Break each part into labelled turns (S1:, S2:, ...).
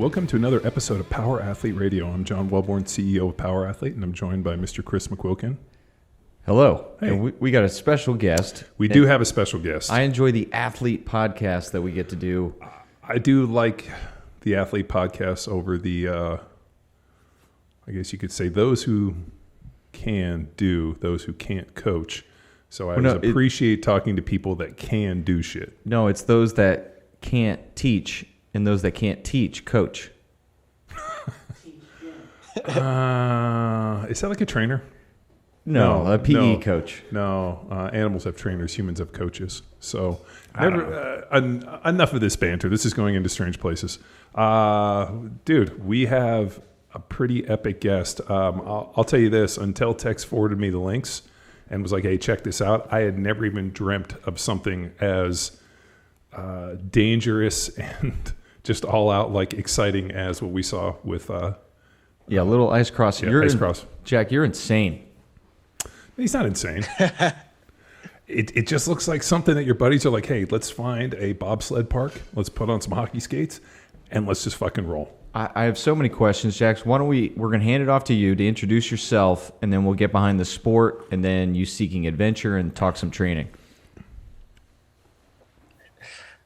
S1: Welcome to another episode of Power Athlete Radio. I'm John Wellborn, CEO of Power Athlete, and I'm joined by Mr. Chris McQuilkin.
S2: Hello.
S1: Hey.
S2: And we got a special guest.
S1: We do have a special guest.
S2: I enjoy the athlete podcast that we get to do.
S1: I do like the athlete podcast over the, I guess you could say, those who can do, those who can't coach. So I appreciate talking to people that can do shit.
S2: No, it's those that can't teach and those that can't teach coach.
S1: Is that like a trainer?
S2: No, a PE coach.
S1: No, animals have trainers, humans have coaches. So enough of this banter. This is going into strange places. Dude, we have a pretty epic guest. I'll tell you this, until Tex forwarded me the links and was like, hey, check this out, I had never even dreamt of something as dangerous and just all out like exciting as what we saw with
S2: little ice cross.
S1: Yeah, ice cross.
S2: Jack, you're insane.
S1: He's not insane. It just looks like something that your buddies are like, hey, let's find a bobsled park, let's put on some hockey skates, and let's just fucking roll.
S2: I have so many questions, Jax. Why don't we're going to hand it off to you to introduce yourself, and then we'll get behind the sport, and then you seeking adventure and talk some training.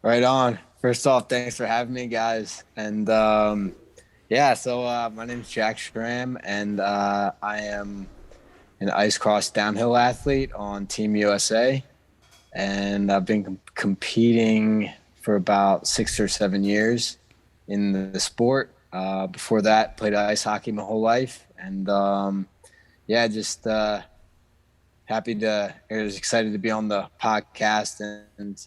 S3: Right on. First off, thanks for having me, guys. And my name's Jack Schram, and I am an ice cross downhill athlete on Team USA. And I've been competing for about 6 or 7 years in the sport. Before that, played ice hockey my whole life. And excited to be on the podcast and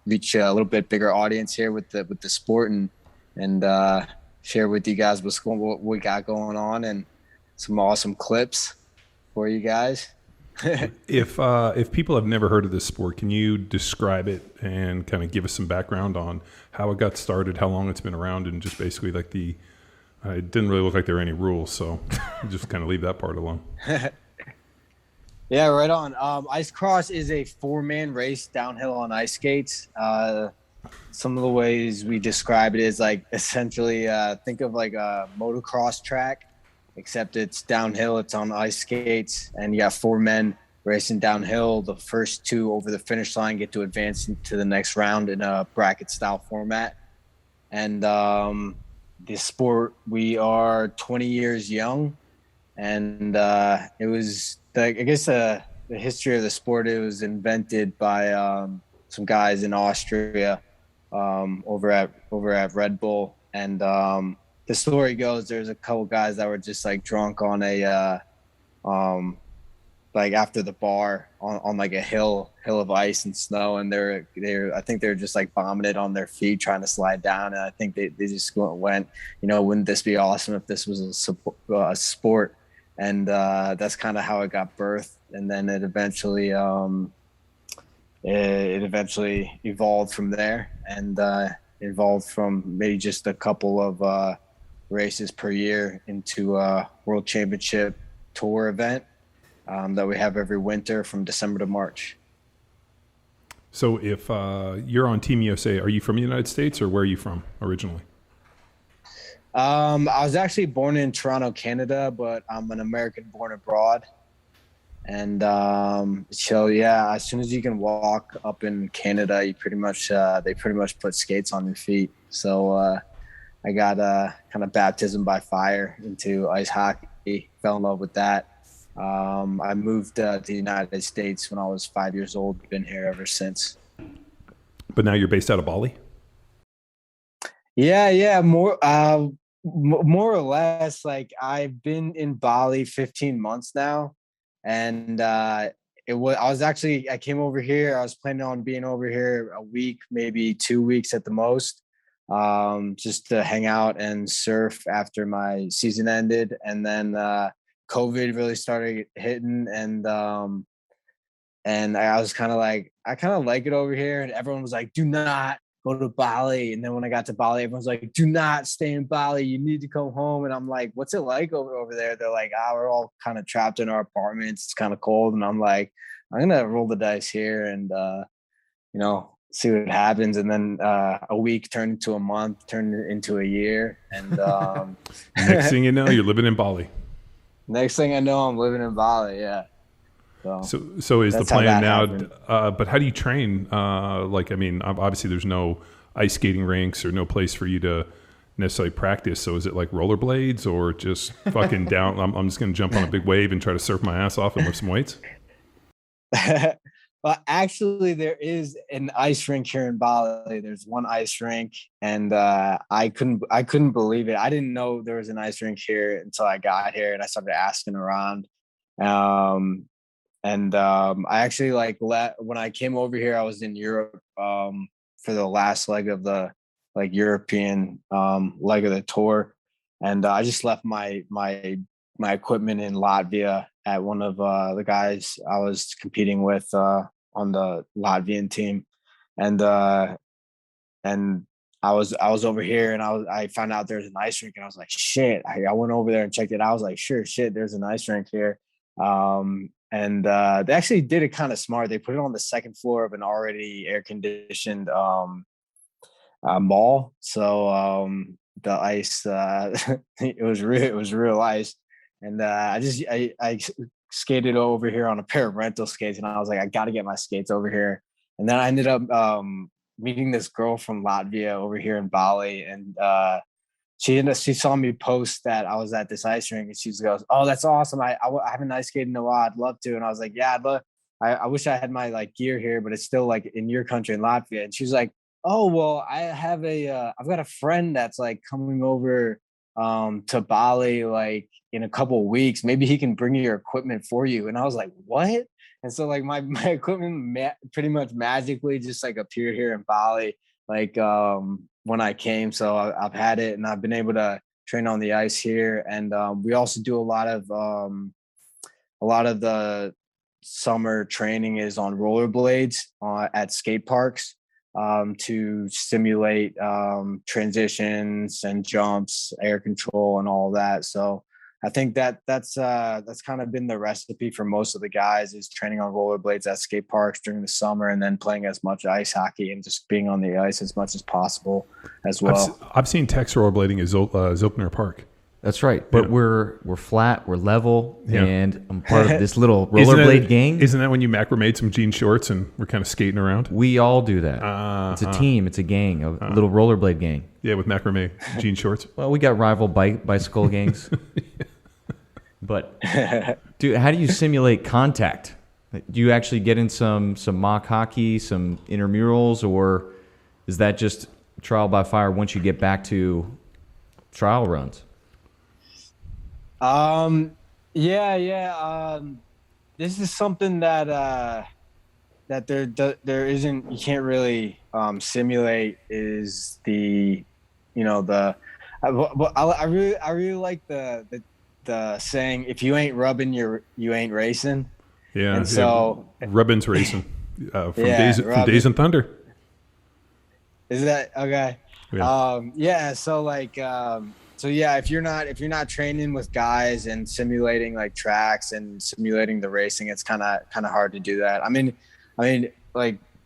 S3: reach a little bit bigger audience here with the sport and share with you guys what we got going on and some awesome clips for you guys.
S1: If people have never heard of this sport, can you describe it and kind of give us some background on how it got started, how long it's been around, and just basically like it didn't really look like there were any rules, so just kind of leave that part alone.
S3: Yeah, right on. Ice cross is a 4-man race downhill on ice skates. Some of the ways we describe it is like essentially think of like a motocross track, except it's downhill. It's on ice skates, and you have 4 men racing downhill. The first 2 over the finish line get to advance into the next round in a bracket style format. And this sport, we are 20 years young, and it was the history of the sport. It was invented by some guys in Austria over at Red Bull, and the story goes there's a couple guys that were just like drunk on a like after the bar on like a hill of ice and snow, and I think they're just like bombing it on their feet trying to slide down, and I think they just went, wouldn't this be awesome if this was a sport? And that's kind of how it got birthed, and then it eventually evolved from there, and evolved from maybe just a couple of races per year into a World Championship Tour event that we have every winter from December to March.
S1: So if you're on Team USA, are you from the United States, or where are you from originally?
S3: I was actually born in Toronto, Canada, but I'm an American born abroad. And as soon as you can walk up in Canada, you pretty much put skates on your feet. So I got kind of baptism by fire into ice hockey, fell in love with that. I moved to the United States when I was 5 years old, been here ever since.
S1: But now you're based out of Bali?
S3: Yeah, more or less. Like, I've been in Bali 15 months now, and I came over here. I was planning on being over here a week, maybe 2 weeks at the most, just to hang out and surf after my season ended, and then COVID really started hitting, and I was kind of like, I kind of like it over here, and everyone was like, do not go to Bali. And then when I got to Bali, everyone's like, do not stay in Bali. You need to come home. And I'm like, what's it like over there? They're like, we're all kind of trapped in our apartments. It's kind of cold. And I'm like, I'm going to roll the dice here and, see what happens. And then a week turned into a month, turned into a year. And
S1: Next thing you know, you're living in Bali.
S3: next thing I know, I'm living in Bali. Yeah.
S1: So is the
S3: that's how
S1: plan
S3: that
S1: now? But how do you train? Like, I mean, obviously there's no ice skating rinks or no place for you to necessarily practice. So is it like rollerblades or just fucking down? I'm just going to jump on a big wave and try to surf my ass off and lift some weights.
S3: Well, actually, there is an ice rink here in Bali. There's one ice rink, and I couldn't believe it. I didn't know there was an ice rink here until I got here, and I started asking around. Um, I actually when I came over here, I was in Europe for the last leg of the European leg of the tour, and I just left my equipment in Latvia at one of the guys I was competing with on the Latvian team, and I was over here, and I found out there's an ice rink, and I was like, shit. I went over there and checked it. I was like, sure, shit, there's an ice rink here. They actually did it kind of smart. They put it on the second floor of an already air conditioned mall. So the ice, it was real ice. And I skated over here on a pair of rental skates, and I was like, I got to get my skates over here. And then I ended up meeting this girl from Latvia over here in Bali, and she saw me post that I was at this ice rink, and she goes, "Oh, that's awesome! I haven't ice skated in a while. I'd love to." And I was like, "Yeah, I'd love. I wish I had my gear here, but it's still in your country in Latvia." And she was like, "Oh, well, I've got a friend that's coming over to Bali in a couple of weeks. Maybe he can bring your equipment for you." And I was like, "What?" And so my equipment pretty much magically just appeared here in Bali when I came. So I've had it, and I've been able to train on the ice here. And we also do a lot of the summer training is on rollerblades at skate parks to simulate transitions and jumps, air control, and all that. So I think that's kind of been the recipe for most of the guys, is training on rollerblades at skate parks during the summer, and then playing as much ice hockey and just being on the ice as much as possible as well.
S1: I've seen Tex rollerblading at Zilpner Park.
S2: That's right, but we're flat, we're level,
S1: Yeah.
S2: and I'm part of this little rollerblade gang.
S1: Isn't that when you macrameed some jean shorts and we're kind of skating around?
S2: We all do that. It's a team, it's a gang, a little rollerblade gang.
S1: Yeah, with macrame jean shorts.
S2: Well, we got rival bicycle gangs. But, dude, how do you simulate contact? Do you actually get in some mock hockey, some intramurals, or is that just trial by fire once you get back to trial runs?
S3: This is something that there isn't, you can't really simulate, is I really like the saying, if you ain't rubbing, you ain't racing.
S1: Yeah.
S3: And so
S1: Rubbin's racing from Days and Thunder.
S3: Is that okay?
S1: Yeah.
S3: So if you're not training with guys and simulating tracks and simulating the racing, it's kind of hard to do that. I mean,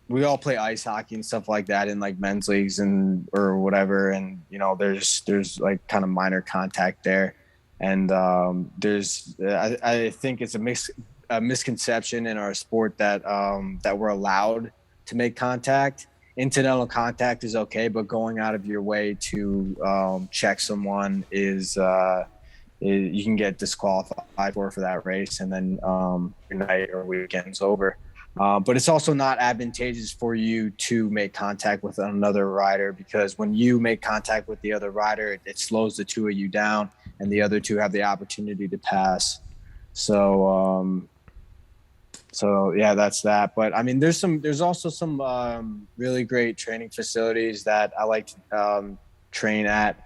S3: we all play ice hockey and stuff like that in men's leagues or whatever, and there's kind of minor contact there, and I think it's a misconception in our sport that we're allowed to make contact. Incidental contact is okay, but going out of your way to check someone is you can get disqualified for that race, and then your night or weekend's over. But it's also not advantageous for you to make contact with another rider, because when you make contact with the other rider, it slows the two of you down, and the other two have the opportunity to pass. So yeah, that's that. But I mean, there's also some really great training facilities that I like to train at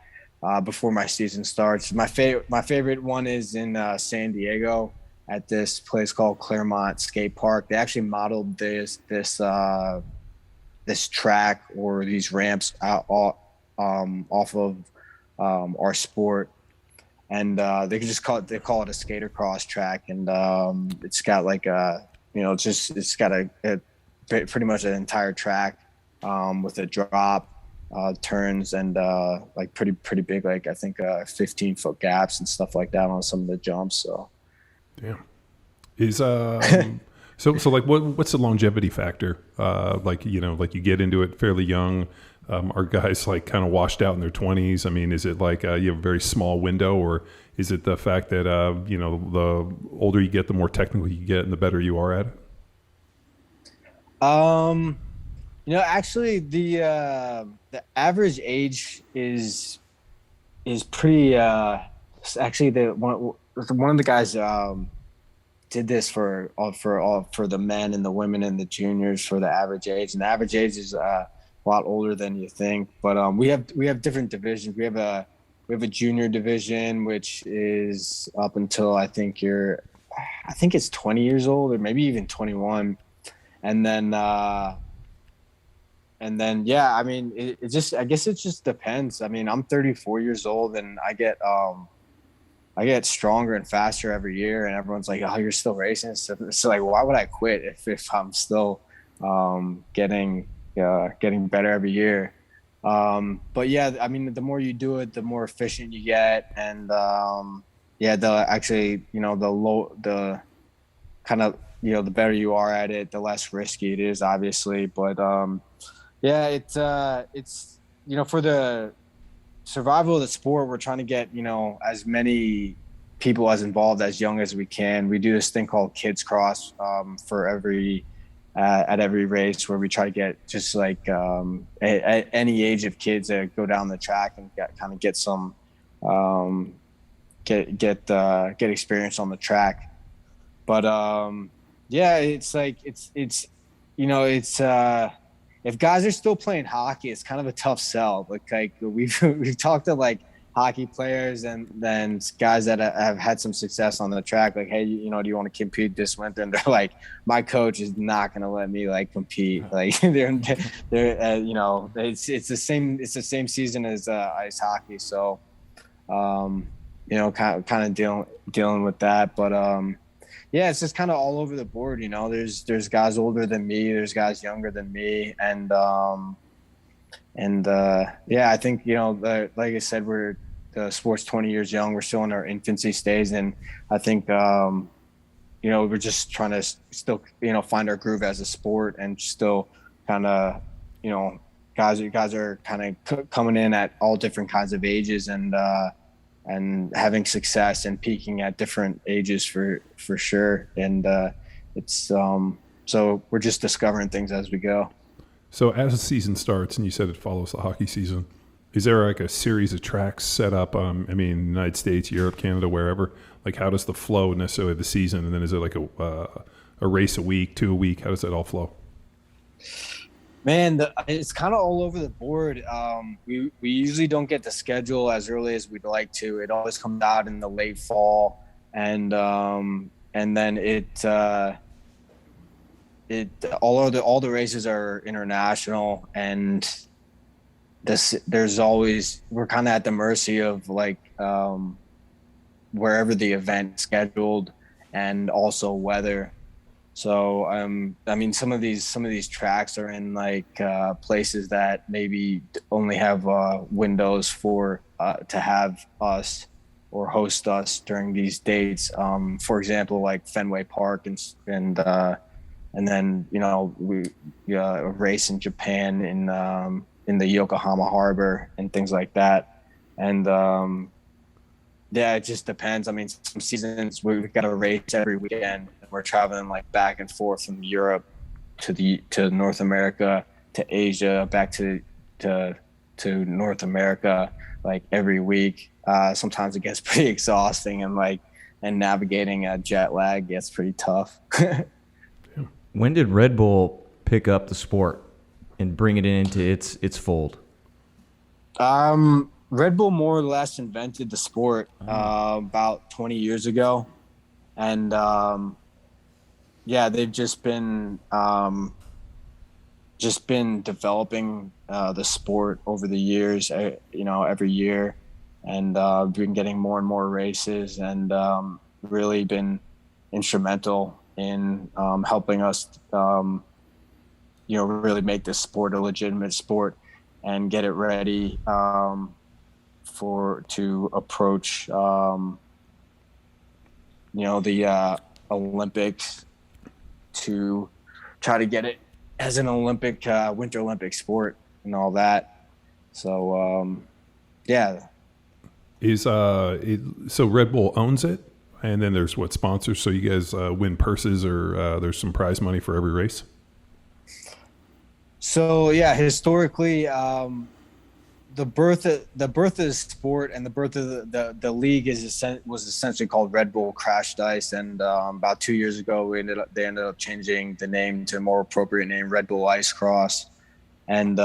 S3: before my season starts. My favorite one is in San Diego at this place called Claremont Skate Park. They actually modeled this track or these ramps off of our sport. And they call it a skater cross track. And it's got it's got a pretty much an entire track with a drop, turns, and like pretty big, like I think 15-foot gaps and stuff like that on some of the jumps. So
S1: damn. Is so like what's the longevity factor? Like like you get into it fairly young. Are guys like kind of washed out in their 20s? I mean, is it like you have a very small window, or is it the fact that the older you get, the more technical you get, and the better you are at it?
S3: Actually, the average age is pretty. Actually, one of the guys did this for the men and the women and the juniors for the average age, and the average age is a lot older than you think. But we have different divisions. We have a junior division, which is up until I think it's 20 years old, or maybe even 21. And then yeah, I mean, I guess it just depends. I mean, I'm 34 years old, and I get stronger and faster every year, and everyone's like, "Oh, you're still racing." So like, why would I quit if I'm still getting better every year? But yeah, I mean, the more you do it, the more efficient you get, and the better you are at it, the less risky it is, obviously. But it's for the survival of the sport, we're trying to get as many people as involved as young as we can. We do this thing called Kids Cross for at every race, where we try to get just like at any age of kids that go down the track and get some get experience on the track. But it's like it's if guys are still playing hockey, it's kind of a tough sell. Like we've talked to like hockey players and then guys that have had some success on the track. Like, hey, do you want to compete this winter? And they're like, my coach is not going to let me like compete. Like they're it's the same season as ice hockey. So, kind of dealing with that. But yeah, it's just kind of all over the board. There's guys older than me, there's guys younger than me, and I think like I said, the sport's 20 years young. We're still in our infancy stage, and I think we're just trying to still find our groove as a sport, and still kind of guys are kind of coming in at all different kinds of ages, and having success and peaking at different ages for sure. And it's so we're just discovering things as we go.
S1: So as the season starts, and you said it follows the hockey season, is there like a series of tracks set up? United States, Europe, Canada, wherever. Like, how does the flow necessarily of the season? And then is it like a race a week, 2 a week? How does that all flow?
S3: Man, it's kind of all over the board. We usually don't get the schedule as early as we'd like to. It always comes out in the late fall, and then all the races are international, and we're kind of at the mercy of like wherever the event scheduled, and also weather. So some of these tracks are in like places that maybe only have windows for to have us or host us during these dates. For example, like Fenway Park, and then we race in Japan in the Yokohama Harbor and things like that. And it just depends. I mean, some seasons we've got a race every weekend. We're traveling like back and forth from Europe to North America, to Asia, back to North America, like every week. Sometimes it gets pretty exhausting, and navigating a jet lag gets pretty tough.
S2: When did Red Bull pick up the sport and bring it into its fold?
S3: Red Bull more or less invented the sport about 20 years ago, and they've just been developing the sport over the years, every year, and been getting more and more races, and really been instrumental in helping us really make this sport a legitimate sport and get it ready to approach the Olympics, to try to get it as an Olympic Winter Olympic sport and all that. So yeah.
S1: So Red Bull owns it, and then there's what, sponsors? So you guys win purses, or there's some prize money for every race?
S3: So yeah, historically, the birth of the sport and the birth of the league was essentially called Red Bull Crashed Ice, and about 2 years ago they ended up changing the name to a more appropriate name, Red Bull Ice Cross. And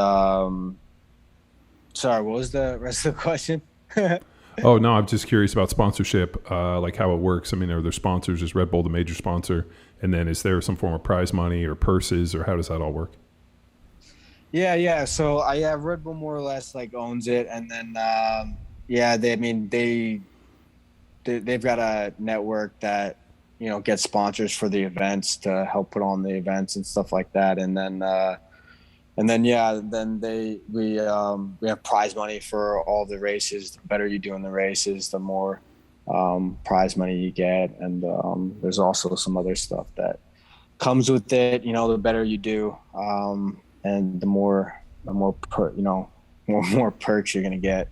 S3: sorry, what was the rest of the question?
S1: Oh no, I'm just curious about sponsorship, like how it works. I mean, are there sponsors? Is Red Bull the major sponsor? And then is there some form of prize money or purses, or how does that all work?
S3: Yeah. So Red Bull more or less like owns it, and then they've got a network that gets sponsors for the events to help put on the events and stuff like that, and then we have prize money for all the races. The better you do in the races, the more prize money you get, and there's also some other stuff that comes with it. The better you do. And the more perks you're gonna get,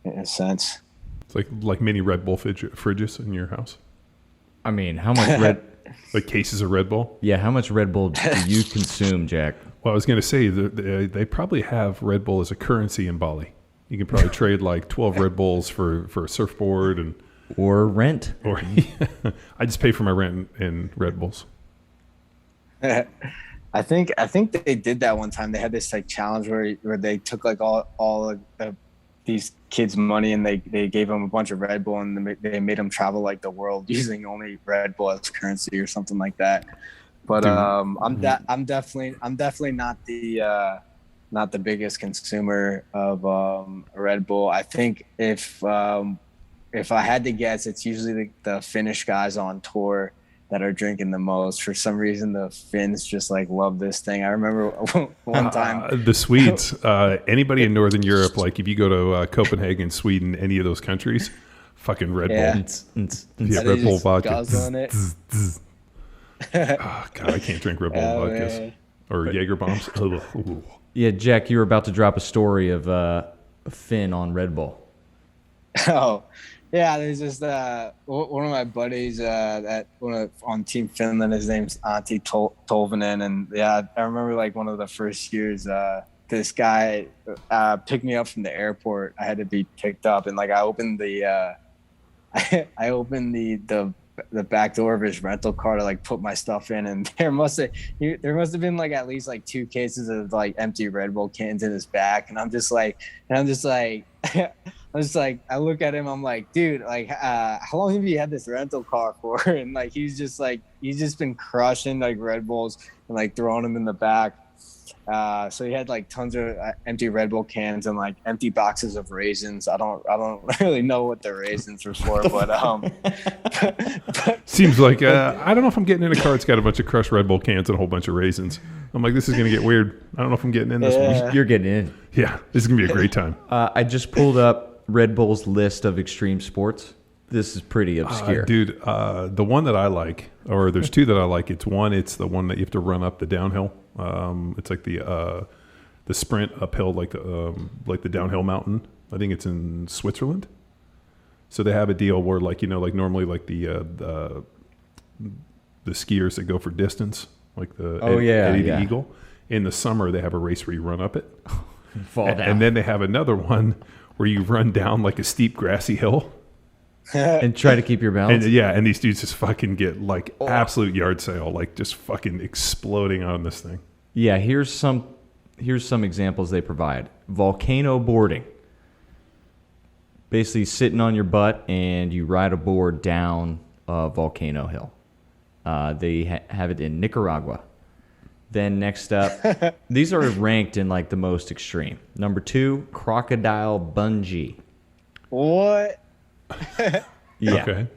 S3: in a sense.
S1: It's like mini Red Bull fridges in your house.
S2: I mean, how much
S1: like cases of Red Bull?
S2: Yeah, how much Red Bull do you consume, Jack?
S1: Well, I was going to say they probably have Red Bull as a currency in Bali. You can probably trade like 12 Red Bulls for a surfboard
S2: or rent.
S1: Or I just pay for my rent in Red Bulls.
S3: I think they did that one time. They had this like challenge where they took like all of these kids' money and they gave them a bunch of Red Bull, and they made them travel like the world using only Red Bull as currency or something like that. But I'm definitely not the biggest consumer of Red Bull. I think if I had to guess, it's usually the Finnish guys on tour that are drinking the most. For some reason, the Finns just like love this thing. I remember one time
S1: the Swedes, anybody in Northern Europe, like if you go to Copenhagen, Sweden, any of those countries, fucking Red Bull. Red Bull vodka. Oh, God, I can't drink Red Bull vodkas. Man. Or Jaeger bombs.
S2: Yeah, Jack, you were about to drop a story of a Finn on Red Bull.
S3: Oh, yeah, there's just one of my buddies on Team Finland. His name's Antti Tolvanen, and yeah, I remember like one of the first years. This guy picked me up from the airport. I had to be picked up, and like I opened the the back door of his rental car to like put my stuff in, and there must have been like at least like 2 cases of like empty Red Bull cans in his back, and I'm just like. I look at him, I'm like, dude, like, how long have you had this rental car for? And like, he's just been crushing like Red Bulls and like throwing them in the back. So he had like tons of empty Red Bull cans and like empty boxes of raisins. I don't really know what the raisins were for, but
S1: seems like I don't know if I'm getting in a car. It's got a bunch of crushed Red Bull cans and a whole bunch of raisins. I'm like, this is gonna get weird. I don't know if I'm getting in this one.
S2: You're getting in.
S1: Yeah, this is gonna be a great time.
S2: I just pulled up Red Bull's list of extreme sports. This is pretty obscure.
S1: Dude, the one that I like, or there's 2 that I like. It's the one that you have to run up the downhill. It's like the sprint uphill, like the downhill mountain. I think it's in Switzerland. So they have a deal where like normally like the skiers that go for distance, like the Eddie the Eagle. In the summer they have a race where you run up it,
S2: fall down,
S1: and then they have another one where you run down like a steep grassy hill
S2: and try to keep your balance.
S1: And these dudes just fucking get like absolute yard sale, like just fucking exploding on this thing.
S2: Yeah, here's some examples they provide. Volcano boarding. Basically sitting on your butt and you ride a board down a volcano hill. They have it in Nicaragua. Then next up, these are ranked in like the most extreme. Number 2, crocodile bungee.
S3: What?
S2: Yeah.
S1: Okay.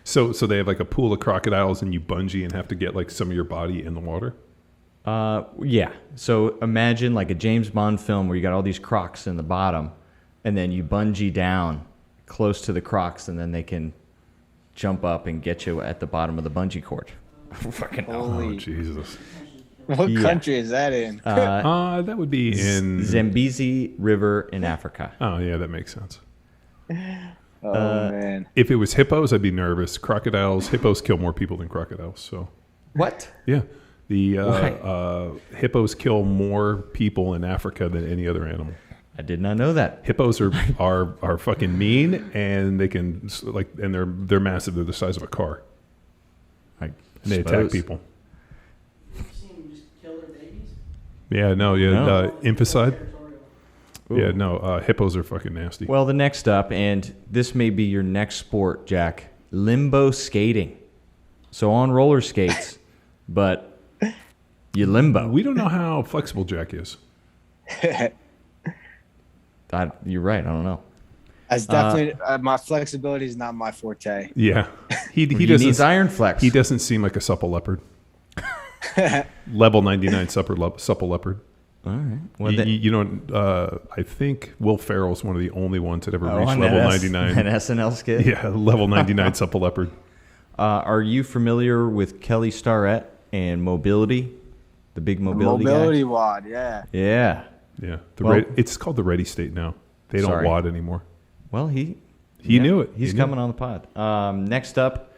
S1: So they have like a pool of crocodiles and you bungee and have to get like some of your body in the water?
S2: Yeah. So imagine like a James Bond film where you got all these crocs in the bottom, and then you bungee down close to the crocs, and then they can jump up and get you at the bottom of the bungee cord. Fucking hell.
S1: Oh, Jesus.
S3: What country is that in?
S1: That would be in
S2: Zambezi River in Africa.
S1: Oh, yeah, that makes sense.
S3: Oh, man.
S1: If it was hippos, I'd be nervous. Hippos kill more people than crocodiles. So,
S2: What?
S1: yeah. The hippos kill more people in Africa than any other animal.
S2: I did not know that.
S1: Hippos are fucking mean, and they can and they're massive. They're the size of a car.
S2: I
S1: And they attack
S2: suppose.
S1: people.
S4: You've seen them just kill their babies?
S1: Yeah, no. Infanticide.
S2: Ooh.
S1: Yeah, no. Hippos are fucking nasty.
S2: Well, the next up, and this may be your next sport, Jack, limbo skating. So on roller skates, but you limbo.
S1: We don't know how flexible Jack is.
S2: You're right. I don't know.
S3: That's definitely my flexibility is not my forte.
S1: Yeah, he
S2: He
S1: doesn't.
S2: needs iron flex.
S1: He doesn't seem like a supple leopard. Level 99 supple leopard.
S2: All right. Well,
S1: I think Will Ferrell's one of the only ones that ever reached
S2: on
S1: level
S2: that
S1: 99.
S2: An SNL skit.
S1: Yeah, level 99 supple leopard.
S2: Are you familiar with Kelly Starrett and Mobility? The big mobility
S3: Mobility
S2: guy?
S3: wad, yeah.
S2: Yeah.
S1: Yeah,
S2: Well-
S1: it's called the Ready State now. They don't
S2: Sorry.
S1: WOD anymore.
S2: Well, he
S1: knew it.
S2: He's
S1: He knew
S2: coming on the pod. Next up,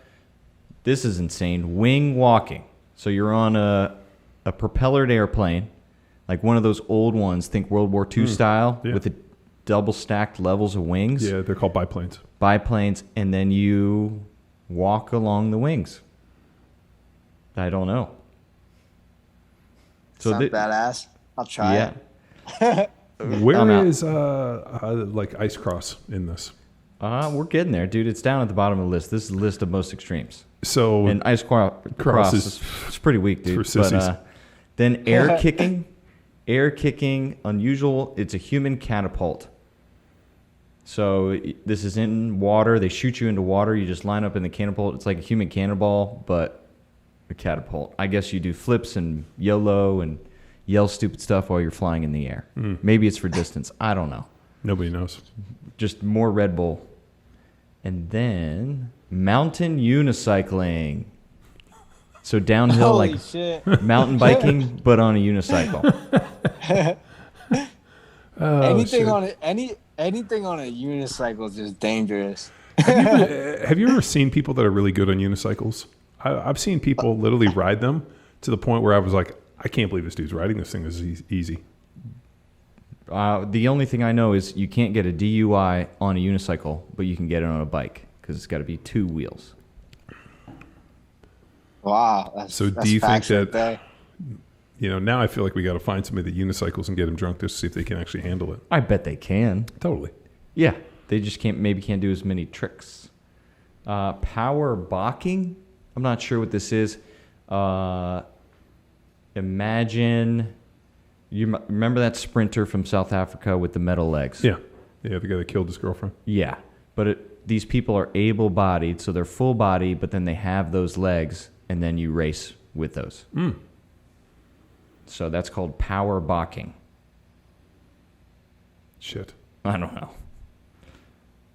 S2: this is insane. Wing walking. So you're on a propellered airplane, like one of those old ones, think World War II style,
S1: Yeah.
S2: with the double stacked levels of wings,
S1: Yeah, they're called biplanes.
S2: biplanes, and then you walk along the wings. I don't know.
S3: Sounds badass. I'll try
S2: yeah.
S3: it.
S1: Where
S2: I'm out.
S1: is like ice cross in this?
S2: We're getting there, dude. It's down at the bottom of the list. This is the list of most extremes.
S1: So
S2: And ice cross is it's pretty weak, dude.
S1: for sissies.
S2: But then air kicking, unusual. It's a human catapult. So this is in water. They shoot you into water. You just line up in the catapult. It's like a human cannonball, but a catapult. I guess you do flips and YOLO and yell stupid stuff while you're flying in the air. Maybe it's for distance. I don't know.
S1: nobody knows.
S2: Just more Red Bull. And then mountain unicycling. So downhill,
S3: Holy
S2: like
S3: shit.
S2: mountain biking, but on a unicycle.
S3: anything
S1: shit.
S3: on it, anything on a unicycle is just dangerous.
S1: Have you ever seen people that are really good on unicycles? I've seen people literally ride them to the point where I was like, I can't believe this dude's riding this thing. This is easy.
S2: The only thing I know is you can't get a DUI on a unicycle, but you can get it on a bike because it's got to be 2 wheels.
S3: Wow. That's,
S1: So
S3: that's
S1: do you think
S3: facts right
S1: that,
S3: there.
S1: now I feel like we got to find somebody that unicycles and get them drunk just to see if they can actually handle it.
S2: I bet they can.
S1: Totally.
S2: Yeah, they just can't do as many tricks. Power balking. I'm not sure what this is. Imagine you remember that sprinter from South Africa with the metal legs.
S1: Yeah. Yeah, the guy that killed his girlfriend.
S2: Yeah, but these people are able-bodied, so they're full body, but then they have those legs, and then you race with those. So that's called power balking.
S1: Shit.
S2: I don't know.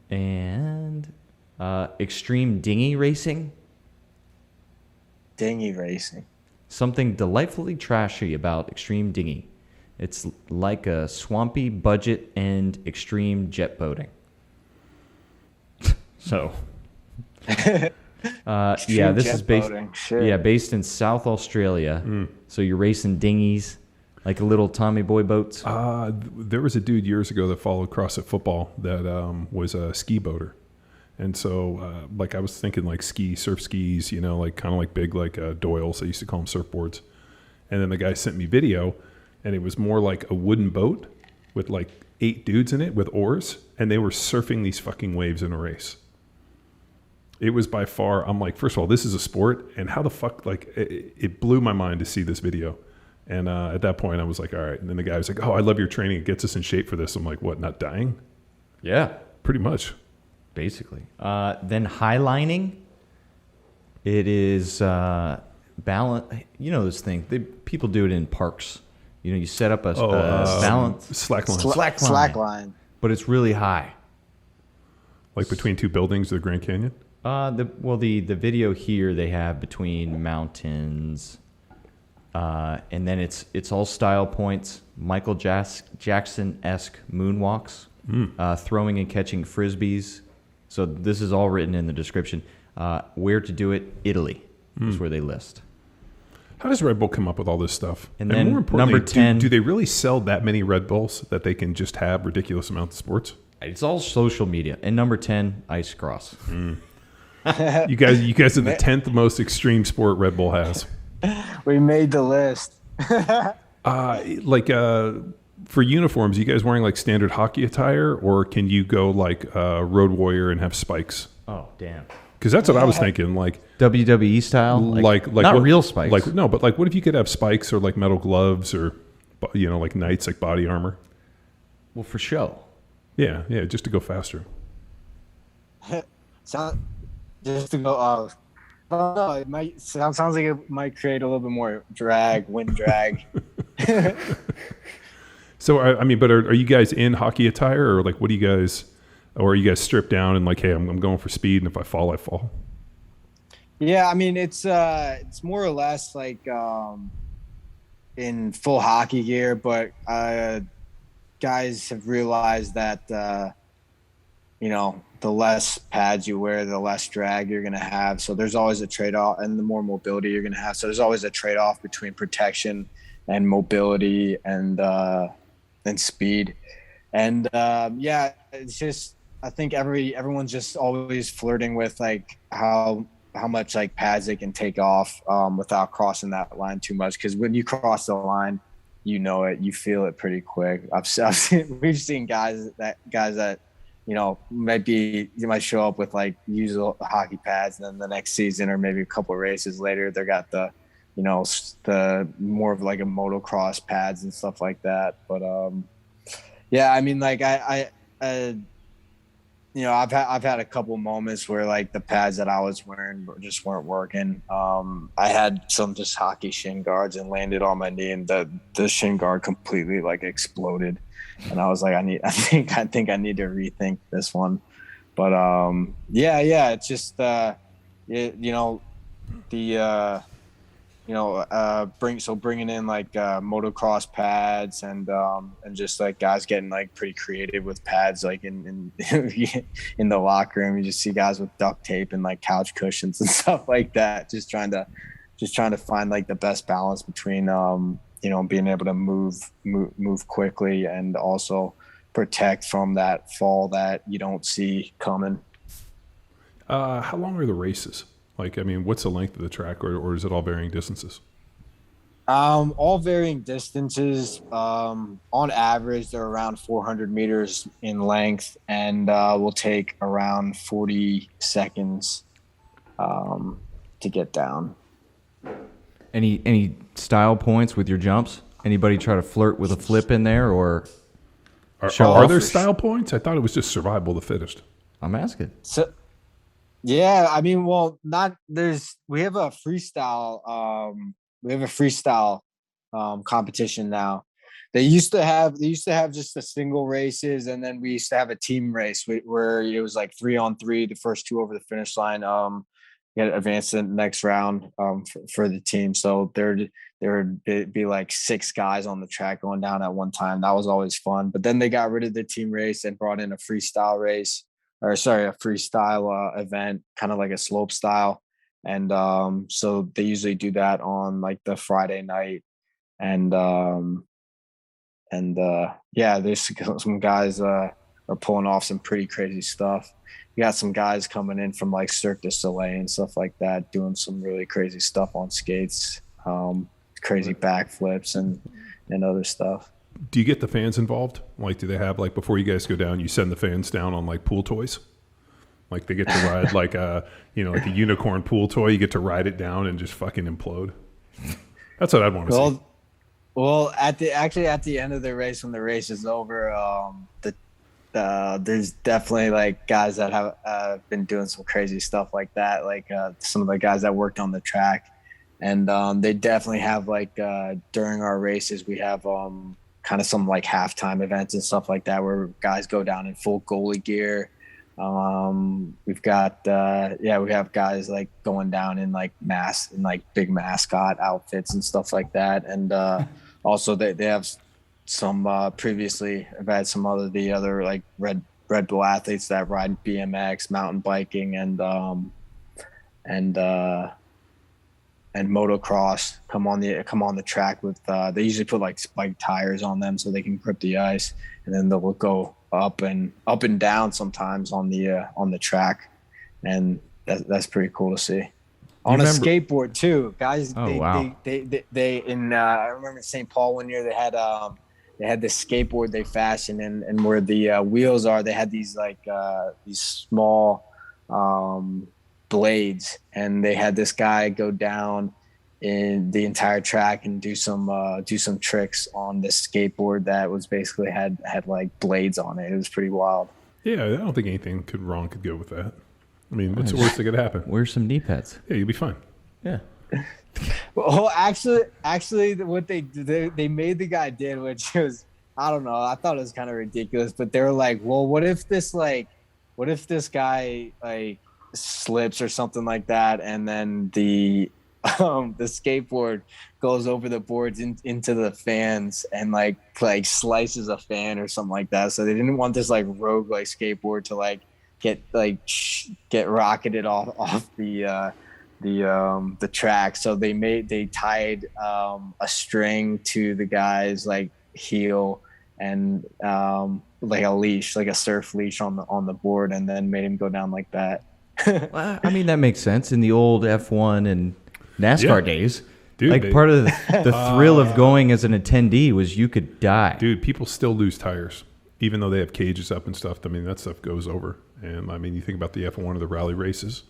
S2: And extreme dinghy racing.
S3: Dinghy racing.
S2: Something delightfully trashy about extreme dinghy. It's like a swampy budget and extreme jet boating. So, yeah, this
S3: jet
S2: is based.
S3: boating. Shit.
S2: Yeah, based in South Australia. So you're racing dinghies, like little Tommy Boy boats.
S1: There was a dude years ago that followed CrossFit football that was a ski boater. And so, like, I was thinking like surf skis, like kind of like big, like Doyle's. They used to call them surfboards. And then the guy sent me video, and it was more like a wooden boat with like 8 dudes in it with oars, and they were surfing these fucking waves in a race. It was by far, I'm like, first of all, this is a sport, and how the fuck, like, it blew my mind to see this video. And at that point, I was like, all right. And then the guy was like, oh, I love your training. It gets us in shape for this. I'm like, what, not dying?
S2: Yeah,
S1: Pretty much.
S2: basically. Then highlining. It is balance. You know this thing. People do it in parks. You know, you set up a balance
S1: slack line.
S3: Slack line.
S2: but it's really high.
S1: Like between two buildings of the Grand Canyon?
S2: The video here they have between mountains, and then it's all style points, Michael Jackson-esque moonwalks, throwing and catching frisbees. So this is all written in the description. Where to do it? Italy is where they list.
S1: How does Red Bull come up with all this stuff?
S2: And then
S1: more importantly,
S2: number 10,
S1: do they really sell that many Red Bulls that they can just have ridiculous amounts of sports?
S2: It's all social media. And number 10, ice cross.
S1: You guys are the 10th most extreme sport Red Bull has.
S3: We made the list.
S1: For uniforms, you guys wearing like standard hockey attire, or can you go like Road Warrior and have spikes?
S2: Oh, damn.
S1: Because that's what I was thinking. Like
S2: WWE style?
S1: Like
S2: not
S1: what,
S2: real spikes.
S1: But like what if you could have spikes or like metal gloves or, like knights, like body armor?
S2: Well, for show.
S1: Yeah, just to go faster.
S3: Just to go, I don't know, it might sounds like it might create a little bit more wind drag.
S1: So, are you guys in hockey attire, or like what do you guys, or are you guys stripped down and like, hey, I'm going for speed, and if I fall, I fall?
S3: Yeah, I mean, it's more or less like in full hockey gear, but guys have realized that, the less pads you wear, the less drag you're going to have. So there's always a trade-off, and the more mobility you're going to have. So there's always a trade-off between protection and mobility and speed. And it's just, I think everyone's just always flirting with like how much like pads they can take off without crossing that line too much. Because when you cross the line, you feel it pretty quick. We've seen guys that you might show up with like usual hockey pads, and then the next season or maybe a couple of races later, they got the more of like a motocross pads and stuff like that. But I mean, like I've had a couple moments where like the pads that I was wearing just weren't working. I had some just hockey shin guards and landed on my knee, and the shin guard completely like exploded. And I was like, I think I need to rethink this one. But it's just bringing in like motocross pads and just like guys getting like pretty creative with pads, like in in the locker room. You just see guys with duct tape and like couch cushions and stuff like that, just trying to find like the best balance between being able to move quickly and also protect from that fall that you don't see coming.
S1: How long are the races? Like, I mean, what's the length of the track, or is it all varying distances?
S3: All varying distances. On average, they're around 400 meters in length, and will take around 40 seconds to get down.
S2: Any style points with your jumps? Anybody try to flirt with a flip in there, or
S1: are there style points? I thought it was just survival of the fittest.
S2: I'm asking.
S3: So, yeah, I mean, well, we have a freestyle. Competition now. They used to have just the single races, and then we used to have a team race where it was like 3-on-3. The first two over the finish line get advanced to the next round for the team. So there would be like 6 guys on the track going down at one time. That was always fun. But then they got rid of the team race and brought in a freestyle event, kind of like a slope style. And so they usually do that on like the Friday night. And there's some guys are pulling off some pretty crazy stuff. You got some guys coming in from like Cirque du Soleil and stuff like that, doing some really crazy stuff on skates, crazy backflips and other stuff.
S1: Do you get the fans involved? Like, do they have, like, before you guys go down, you send the fans down on like pool toys? Like they get to ride like a unicorn pool toy. You get to ride it down and just fucking implode. That's what I'd want to see.
S3: Well, at the end of the race, when the race is over, there's definitely like guys that have been doing some crazy stuff like that. Like some of the guys that worked on the track, And they definitely have like during our races we have kind of some like halftime events and stuff like that where guys go down in full goalie gear. We've got we have guys like going down in like big mascot outfits and stuff like that. And also they have some previously I've had some the other like Red Bull athletes that ride BMX, mountain biking, and motocross come on the track with they usually put like spiked tires on them so they can grip the ice, and then they'll go up and down sometimes on the track, and that's pretty cool to see. On a skateboard too, guys. They I remember St. Paul one year they had this skateboard they fashioned, and where the wheels are, they had these like these small blades, and they had this guy go down in the entire track and do some tricks on this skateboard that was basically had like blades on it. It was pretty wild.
S1: Yeah, I don't think anything could go with that. I mean, what's the worst that could happen?
S2: Wear some knee pads.
S1: Yeah, you'll be fine.
S2: Yeah.
S3: Well, actually, what they made the guy did, which was, I don't know, I thought it was kind of ridiculous, but they were like, well, what if this guy like slips or something like that, and then the skateboard goes over the boards into the fans and like slices a fan or something like that. So they didn't want this like rogue like skateboard to like get rocketed off the track. So they tied a string to the guy's like heel and like a leash, like a surf leash on the board, and then made him go down like that.
S2: Well, I mean, that makes sense in the old F1 and NASCAR days.
S1: Dude,
S2: like part of the thrill of going as an attendee was you could die.
S1: Dude, people still lose tires, even though they have cages up and stuff. I mean, that stuff goes over. And I mean, you think about the F1 or the rally races.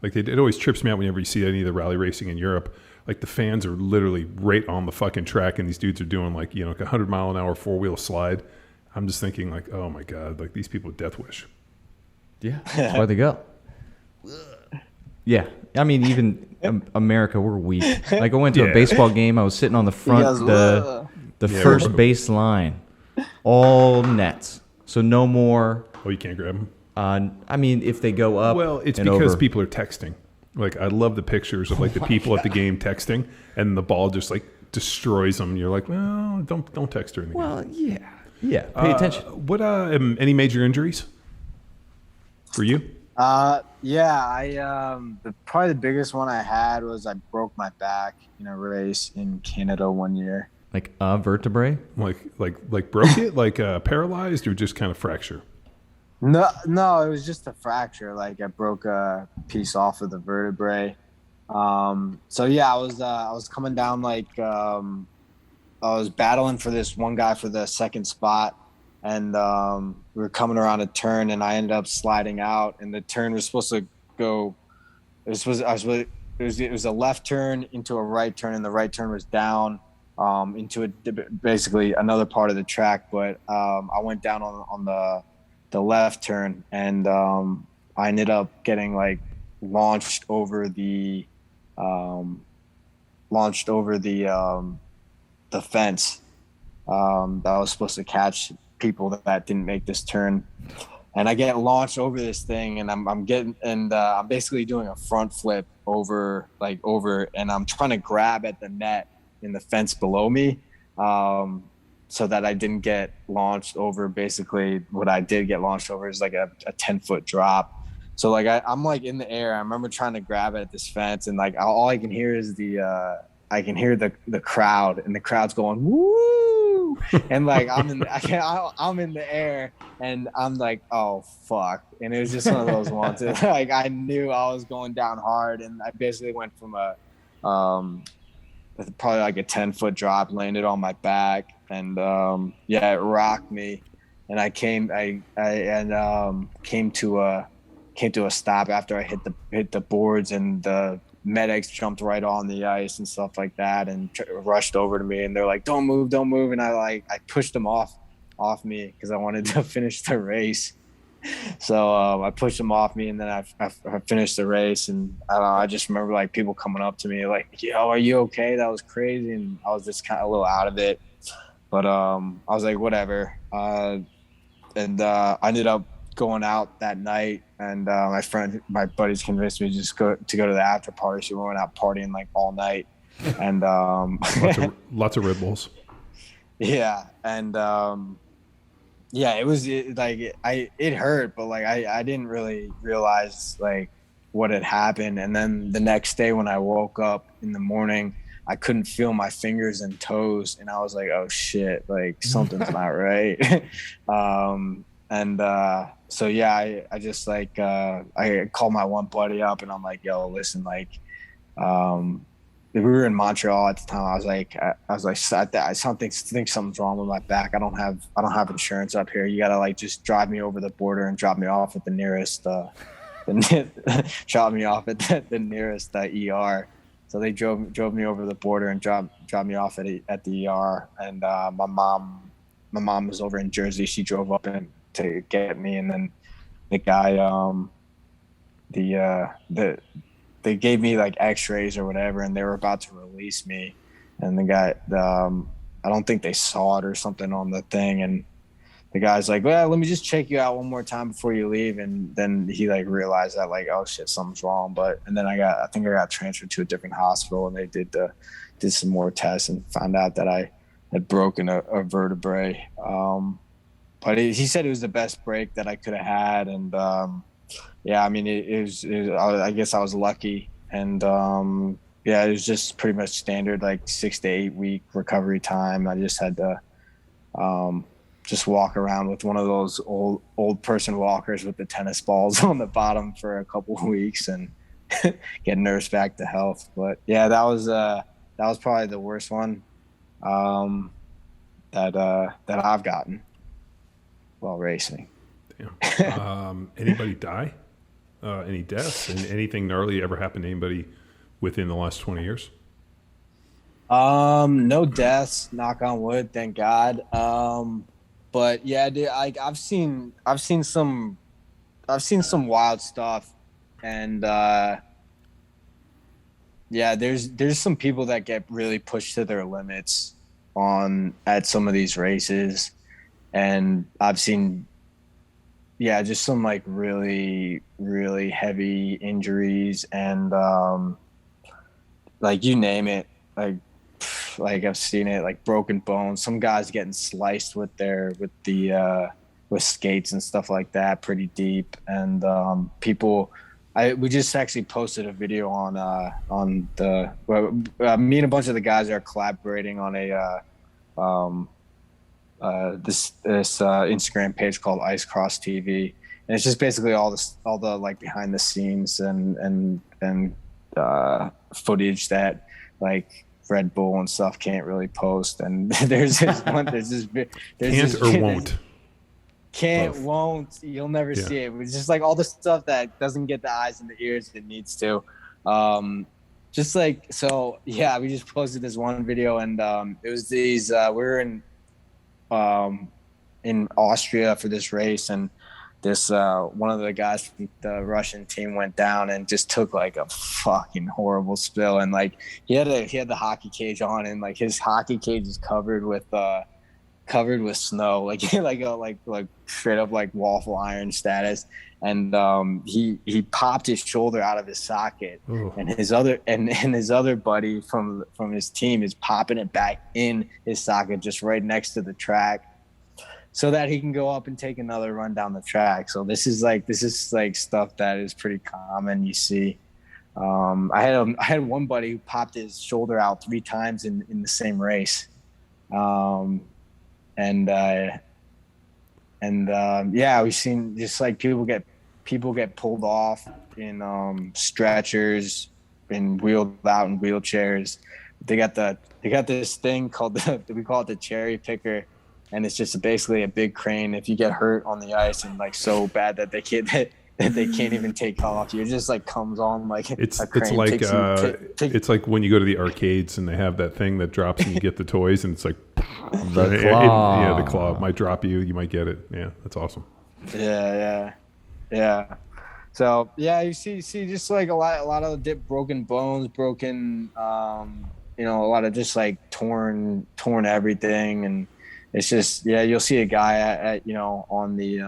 S1: Like it always trips me out whenever you see any of the rally racing in Europe. Like the fans are literally right on the fucking track, and these dudes are doing like, like 100-mile-an-hour four-wheel slide. I'm just thinking like, oh my God, like these people death wish.
S2: Yeah, that's why they go. Yeah, I mean, even America, we're weak. Like I went to a baseball game. I was sitting on the front, the first base line, all nets. So no more.
S1: Oh, you can't grab them?
S2: I mean, if they go up.
S1: Well, it's because people are texting. Like I love the pictures of like the people at the game texting, and the ball just like destroys them. You're like, well, don't text her anything.
S2: Well, yeah. Pay attention.
S1: What any major injuries for you?
S3: Probably the biggest one I had was I broke my back in a race in Canada one year.
S2: Like a vertebrae?
S1: Like broke it? Like paralyzed or just kind of fracture?
S3: No, it was just a fracture. Like I broke a piece off of the vertebrae. So yeah, I was coming down like I was battling for this one guy for the second spot, and we were coming around a turn, and I ended up sliding out, and the turn was supposed to go. It was a left turn into a right turn, and the right turn was down into basically another part of the track, but I went down on the left turn, and I ended up getting like launched over the fence that was supposed to catch people that didn't make this turn, and I get launched over this thing, and I'm basically doing a front flip over, and I'm trying to grab at the net in the fence below me, so that I didn't get launched over. Basically what I did get launched over is like a 10-foot drop. So like I'm like in the air. I remember trying to grab at this fence, and like all I can hear is the crowd, and the crowd's going woo, and like I'm in the air, and I'm like, oh fuck. And it was just one of those ones that, like I knew I was going down hard, and I basically went from a probably like a 10-foot drop, landed on my back, and it rocked me, and I came to a stop after I hit the boards, and the medics jumped right on the ice and stuff like that, and rushed over to me, and they're like, don't move, and I pushed them off me because I wanted to finish the race. So I pushed him off me, and then I finished the race, and I don't know, I just remember like people coming up to me like, "Yo, are you okay? That was crazy," and I was just kind of a little out of it. But I was like, whatever. And I ended up going out that night, and my buddies convinced me to just go to the after party. So we went out partying like all night, and
S1: lots of Red Bulls.
S3: yeah, and yeah, it hurt, but like I didn't really realize like what had happened. And then the next day when I woke up in the morning, I couldn't feel my fingers and toes, and I was like, oh shit, like something's not right. So yeah, I just like I called my one buddy up, and I'm like, yo, listen, like we were in Montreal at the time. I was like, I think something's wrong with my back. I don't have insurance up here. You gotta like just drive me over the border and drop me off at the nearest drop me off at the nearest ER. So they drove me over the border and dropped me off at the ER. And my mom was over in Jersey. She drove up to get me, and then the guy they gave me like x-rays or whatever, and they were about to release me, and the guy I don't think they saw it or something on the thing, and the guy's like, well, let me just check you out one more time before you leave. And then he like realized that like, oh shit, something's wrong. And then I think I got transferred to a different hospital, and they did some more tests and found out that I had broken a vertebrae. But he said it was the best break that I could have had. And yeah, I mean, it was I guess I was lucky. And yeah, it was just pretty much standard, like 6 to 8 week recovery time. I just had to just walk around with one of those old person walkers with the tennis balls on the bottom for a couple of weeks and get nursed back to health. But yeah, that was probably the worst one that I've gotten while racing.
S1: Damn. Anybody die? Any deaths? And anything gnarly ever happened to anybody within the last 20 years?
S3: No deaths, knock on wood, thank God. But yeah, dude, I've seen some wild stuff, and yeah, there's some people that get really pushed to their limits at some of these races, and I've seen just some like really, really heavy injuries, and like you name it, like I've seen it, like broken bones, some guys getting sliced with skates and stuff like that pretty deep. And we just actually posted a video on me and a bunch of the guys are collaborating on this Instagram page called Ice Cross TV, and it's just basically all the like behind the scenes and footage that like Red Bull and stuff can't really post. And there's won't, you'll never see it. It's just like all the stuff that doesn't get the eyes and the ears it needs to. Just like, so yeah, we just posted this one video, and it was these we were in Austria for this race, and this one of the guys from the Russian team went down and just took like a fucking horrible spill, and like he had the hockey cage on, and like his hockey cage is covered with snow, like straight up like waffle iron status, and he popped his shoulder out of his socket. Ooh. And his other buddy from his team is popping it back in his socket just right next to the track, so that he can go up and take another run down the track. So this is like stuff that is pretty common. You see, I had one buddy who popped his shoulder out 3 times in the same race, yeah, we've seen just like people get pulled off in stretchers, and wheeled out in wheelchairs. They got this thing called we call it the cherry picker. And it's just basically a big crane. If you get hurt on the ice and like so bad that they can't even take off, you just like comes on like
S1: it's
S3: a crane.
S1: It's like when you go to the arcades and they have that thing that drops and you get the toys, and it's like
S2: the claw.
S1: The claw might drop you. You might get it. Yeah, that's awesome.
S3: Yeah. So yeah, you see just like a lot of broken bones, broken, a lot of just like torn everything, and it's just you'll see a guy at on the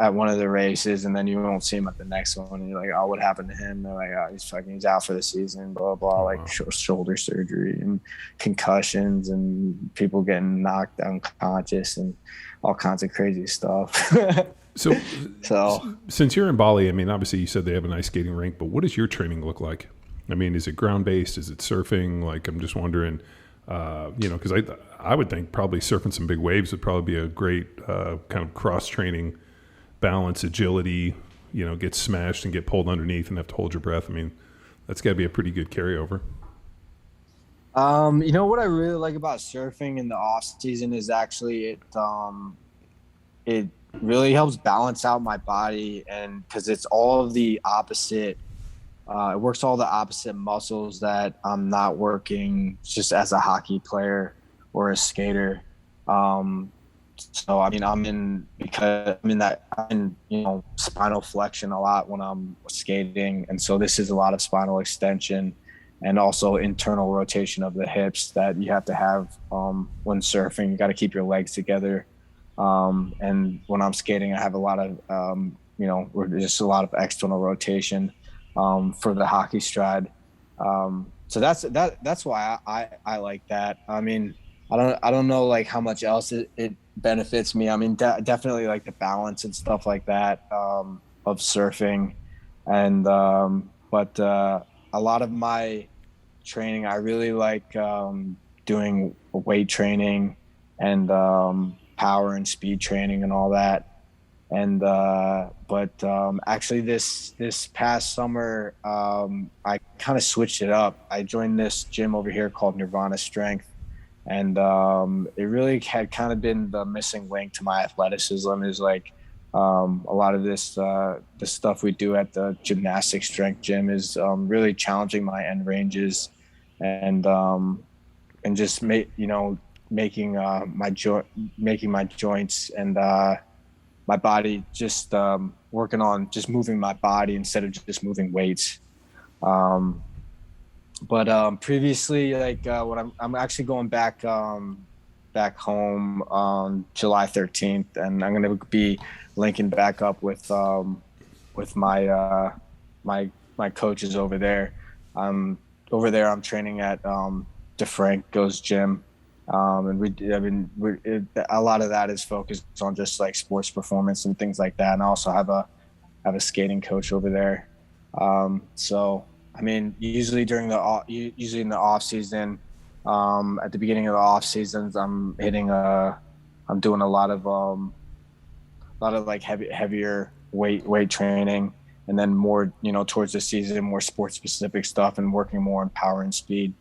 S3: at one of the races, and then you won't see him at the next one, and you're like, oh, what happened to him? They're like, oh, he's out for the season, blah blah, like shoulder surgery and concussions and people getting knocked unconscious and all kinds of crazy stuff.
S1: So
S3: So
S1: since you're in Bali, I mean, obviously you said they have an ice skating rink, but what does your training look like? I mean, is it ground based? Is it surfing? Like, I'm just wondering, because I would think probably surfing some big waves would probably be a great kind of cross training, balance, agility. Get smashed and get pulled underneath and have to hold your breath. I mean, that's got to be a pretty good carryover.
S3: What I really like about surfing in the off season is actually it really helps balance out my body, and because it's all of the opposite. It works all the opposite muscles that I'm not working just as a hockey player or a skater. So I mean, I'm in spinal flexion a lot when I'm skating, and so this is a lot of spinal extension and also internal rotation of the hips that you have to have when surfing. You got to keep your legs together. And when I'm skating, I have a lot of just a lot of external rotation for the hockey stride. So that's why I like that. I mean, I don't know like how much else it benefits me. I mean, definitely like the balance and stuff like that of surfing, and but a lot of my training, I really like doing weight training and power and speed training and all that. And actually this past summer, I kind of switched it up. I joined this gym over here called Nirvana Strength, and it really had kind of been the missing link to my athleticism. Is like a lot of this the stuff we do at the gymnastic strength gym is really challenging my end ranges, and just making my joints and my body, just working on just moving my body instead of just moving weights. But previously, like when I'm actually going back home on July 13th, and I'm going to be linking back up with my my coaches over there. Over there, I'm training at DeFranco's gym. And a lot of that is focused on just like sports performance and things like that. And I also have a skating coach over there. So, I mean, usually in the off season, at the beginning of the off seasons, I'm doing a lot of like heavier weight training, and then more, towards the season, more sports specific stuff and working more on power and speed.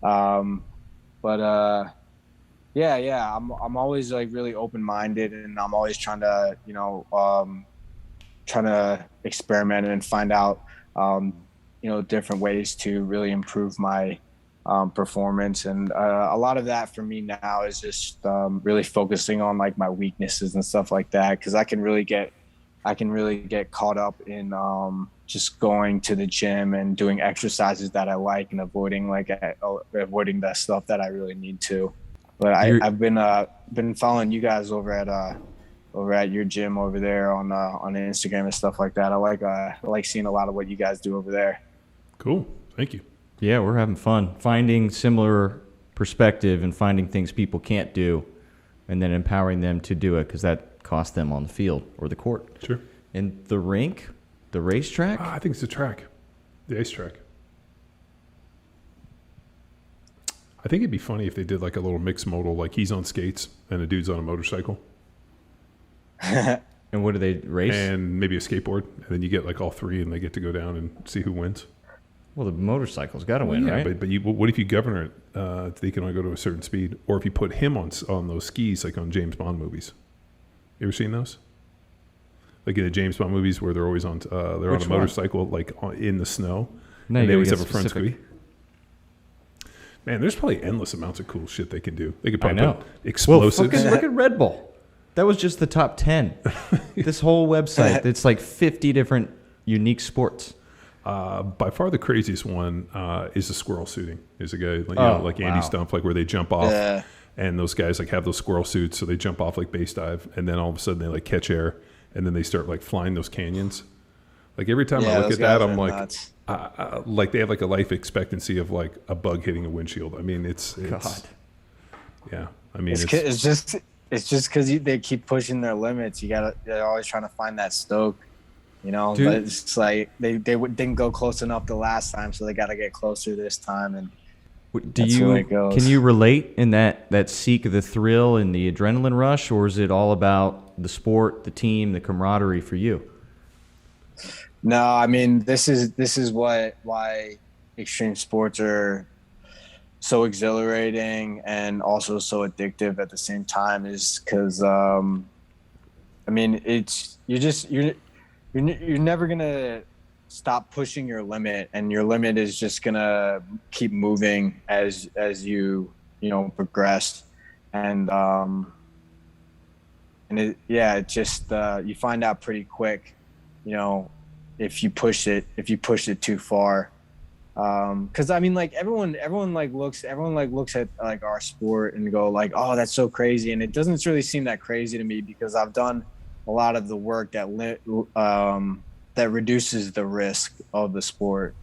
S3: But I'm always like really open-minded, and I'm always trying to experiment and find out different ways to really improve my performance. And a lot of that for me now is just really focusing on like my weaknesses and stuff like that, because I can really get caught up in just going to the gym and doing exercises that I like, and avoiding the stuff that I really need to. But I've been following you guys over at your gym over there on Instagram and stuff like that. I like seeing a lot of what you guys do over there.
S1: Cool. Thank you.
S2: Yeah, we're having fun finding similar perspective and finding things people can't do, and then empowering them to do it, because that costs them on the field or the court.
S1: Sure.
S2: And the rink, the racetrack?
S1: I think it's the track, the ice track. I think it'd be funny if they did like a little mixed modal, like he's on skates and a dude's on a motorcycle.
S2: And what do they race? And
S1: maybe a skateboard. And then you get like all three, and they get to go down and see who wins.
S2: Well, the motorcycle's got to win, right?
S1: But what if you govern it? They can only go to a certain speed. Or if you put him on those skis, like on James Bond movies. You ever seen those? Like in the James Bond movies where they're always on a motorcycle, like in the snow.
S2: No,
S1: and they always have a front ski. Man, there's probably endless amounts of cool shit they can do. They could probably put explosives.
S2: Well, look at Red Bull. That was just the top 10. This whole website, it's like 50 different unique sports.
S1: By far the craziest one is the squirrel suiting. Is a guy like Andy Stumpf, like where they jump off, and those guys like have those squirrel suits, so they jump off like base dive, and then all of a sudden they like catch air, and then they start like flying those canyons. Like every time I look at that, I'm like, like they have like a life expectancy of like a bug hitting a windshield. I mean, it's
S2: God.
S1: Yeah. I mean,
S3: it's just because they keep pushing their limits. They're always trying to find that stoke, you know.
S2: Dude.
S3: But it's like they didn't go close enough the last time, so they got to get closer this time. And that's the way it goes.
S2: Can you relate in that seek of the thrill and the adrenaline rush, or is it all about the sport, the team, the camaraderie for you?
S3: No, I mean this is why extreme sports are so exhilarating and also so addictive at the same time, is because I mean you're never gonna stop pushing your limit, and your limit is just gonna keep moving as you progress, and it just you find out pretty quick, if you push it too far. Because I mean, like everyone looks at like our sport and go like, oh, that's so crazy, and it doesn't really seem that crazy to me because I've done a lot of the work that reduces the risk of the sport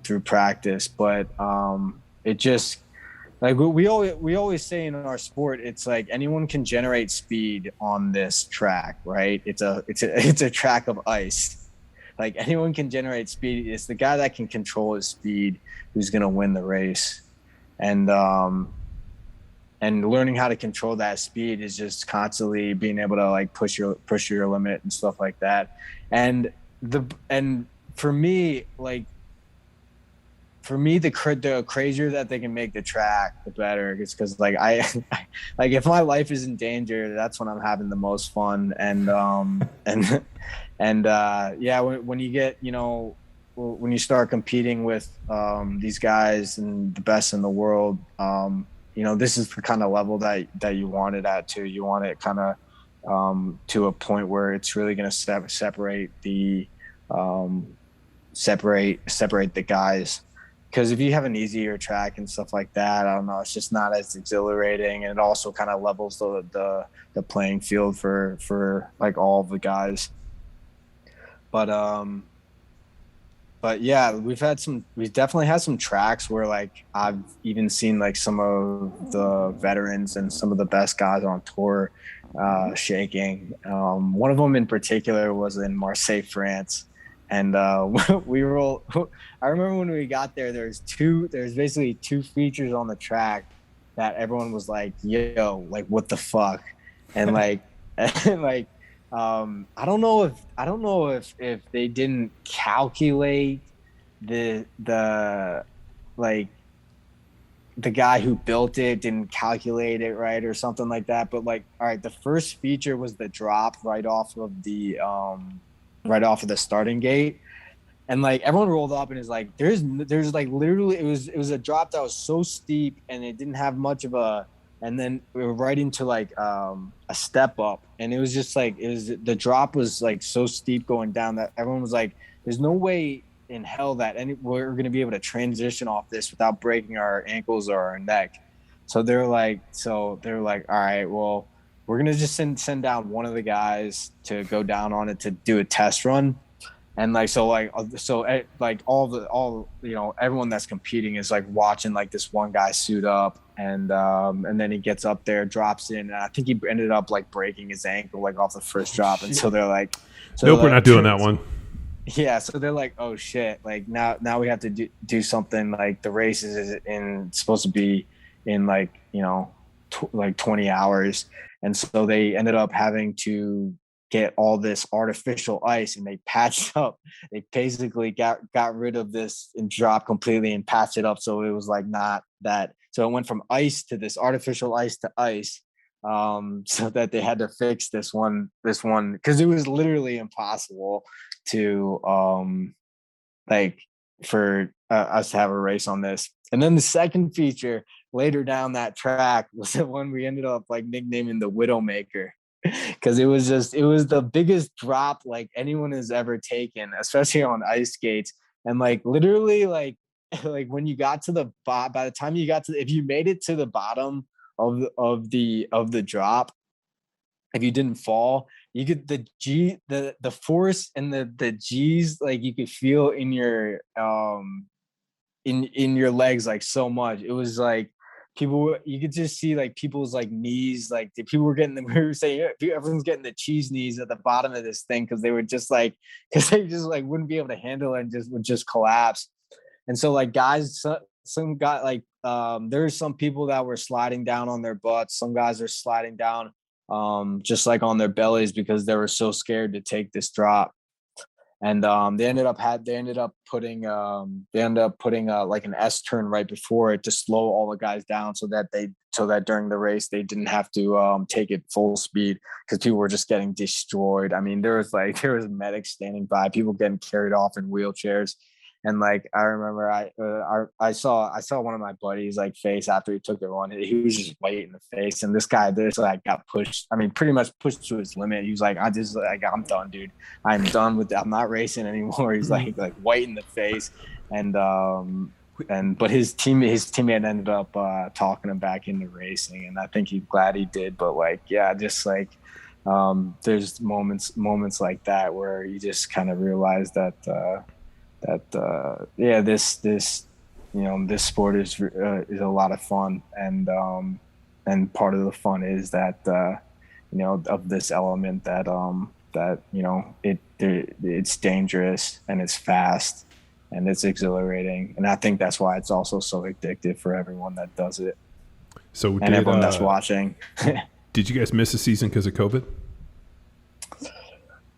S3: through practice. But it just, like we always say in our sport, it's like anyone can generate speed on this track, right? It's a track of ice. Like anyone can generate speed. It's the guy that can control his speed who's going to win the race. And learning how to control that speed is just constantly being able to like push your limit and stuff like that. And for me, the crazier that they can make the track, the better. It's because like like if my life is in danger, that's when I'm having the most fun. And when you get, when you start competing with these guys and the best in the world, this is the kind of level that you want it at too. You want it kind of to a point where it's really going to separate the guys. Because if you have an easier track and stuff like that, I don't know, it's just not as exhilarating, and it also kind of levels the playing field for like all of the guys. But yeah, we've definitely had some tracks where like I've even seen like some of the veterans and some of the best guys on tour shaking. One of them in particular was in Marseille, France. And I remember when we got there, there's basically two features on the track that everyone was like, yo, like what the fuck? And like, and like, I don't know if they didn't calculate the guy who built it didn't calculate it right or something like that. But like, all right, the first feature was the drop right off of the starting gate, and like everyone rolled up and is like, there's like literally it was a drop that was so steep and it didn't have much of a, and then we were right into like a step up, and it was just like the drop was like so steep going down that everyone was like, there's no way in hell that we're going to be able to transition off this without breaking our ankles or our neck. So they're like, all right, well, we're going to just send down one of the guys to go down on it to do a test run. And like, everyone that's competing is like watching like this one guy suit up, and then he gets up there, drops in, and I think he ended up like breaking his ankle like off the first drop. And so they're like,
S1: nope, we're not doing that one.
S3: Yeah. So they're like, oh shit. Like now we have to do something. Like the race is supposed to be in like, 20 hours. And so they ended up having to get all this artificial ice, and they patched up. They basically got rid of this and dropped completely and patched it up. So it was like not that. So it went from ice to this artificial ice to ice. So that they had to fix this one, because it was literally impossible to for us to have a race on this. And then the second feature later down that track was the one we ended up like nicknaming the Widowmaker. because it was the biggest drop like anyone has ever taken, especially on ice skates. And like literally like like when you got to the bottom, by the time you got to, if you made it to the bottom of the drop, if you didn't fall, you could the force and the G's like you could feel in your in your legs like so much. It was like you could just see like people's like knees, like the people were getting, we were saying everyone's getting the cheese knees at the bottom of this thing because they were just like, because they just like wouldn't be able to handle it and just would just collapse. And so like guys, some got like there's some people that were sliding down on their butts. Some guys are sliding down just like on their bellies because they were so scared to take this drop. And they ended up putting like an S turn right before it to slow all the guys down so that during the race they didn't have to take it full speed because people were just getting destroyed. I mean, there was medics standing by, people getting carried off in wheelchairs. And like I remember, I saw one of my buddies like face after he took the run. He was just white in the face, and this guy just like got pushed. I mean, pretty much pushed to his limit. He was like, I'm done, dude. I'm done with it. I'm not racing anymore. He's like white in the face, but his teammate ended up talking him back into racing, and I think he's glad he did. But like, yeah, just like there's moments like that where you just kind of realize that. This sport is a lot of fun, and part of the fun is that of this element that it's dangerous and it's fast and it's exhilarating, and I think that's why it's also so addictive for everyone that does it.
S1: So
S3: and everyone that's watching.
S1: Did you guys miss a season because of COVID?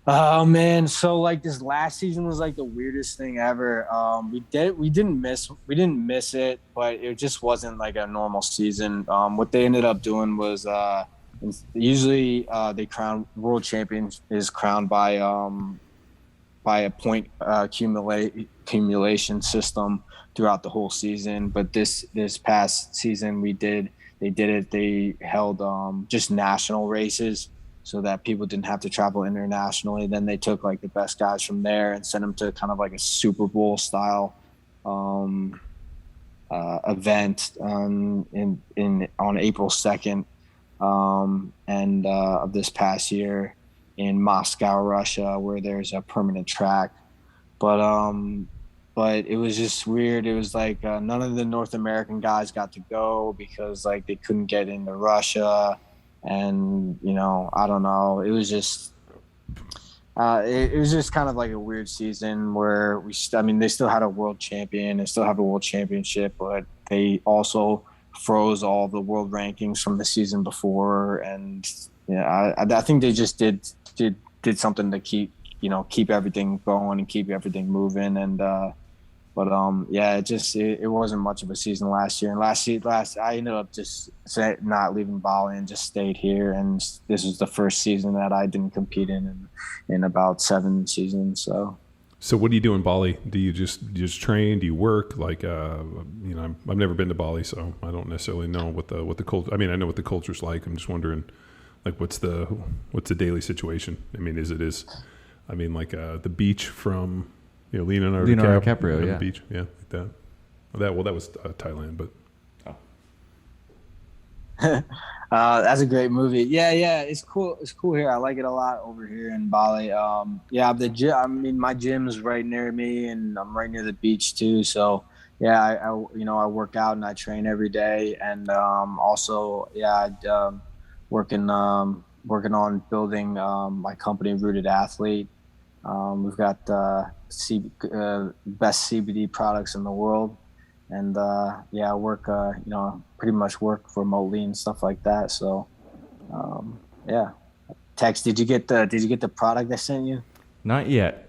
S3: Oh man, so like this last season was like the weirdest thing ever. We didn't miss it, but it just wasn't like a normal season. What they ended up doing was usually they crown world champions is crowned by a point accumulation system throughout the whole season. But this past season they held just national races, so that people didn't have to travel internationally. Then they took like the best guys from there and sent them to kind of like a Super Bowl style event on April 2nd of this past year in Moscow, Russia, where there's a permanent track. But it was just weird. It was like none of the North American guys got to go because like they couldn't get into Russia. And I don't know, it was just kind of like a weird season where they still had a world champion and still have a world championship, but they also froze all the world rankings from the season before. And I think they just did something to keep everything going and keep everything moving. And it wasn't much of a season last year. And last I ended up just not leaving Bali and just stayed here. And this was the first season that I didn't compete in about 7 seasons. So
S1: what do you do in Bali? Do you just train? Do you work? Like I've never been to Bali, so I don't necessarily know what the culture. I mean, I know what the culture's like. I'm just wondering, like, what's the daily situation? I mean, the beach from. Leonardo
S2: DiCaprio,
S1: on
S2: yeah.
S1: the beach, yeah, like that. That was Thailand, but
S3: that's a great movie. Yeah, it's cool. It's cool here. I like it a lot over here in Bali. My gym's right near me, and I'm right near the beach too. So yeah, I work out and I train every day, and working on building my company, Rooted Athlete. We've got best CBD products in the world, and I work pretty much work remotely and stuff like that. So Tex, did you get the product I sent you?
S2: Not yet,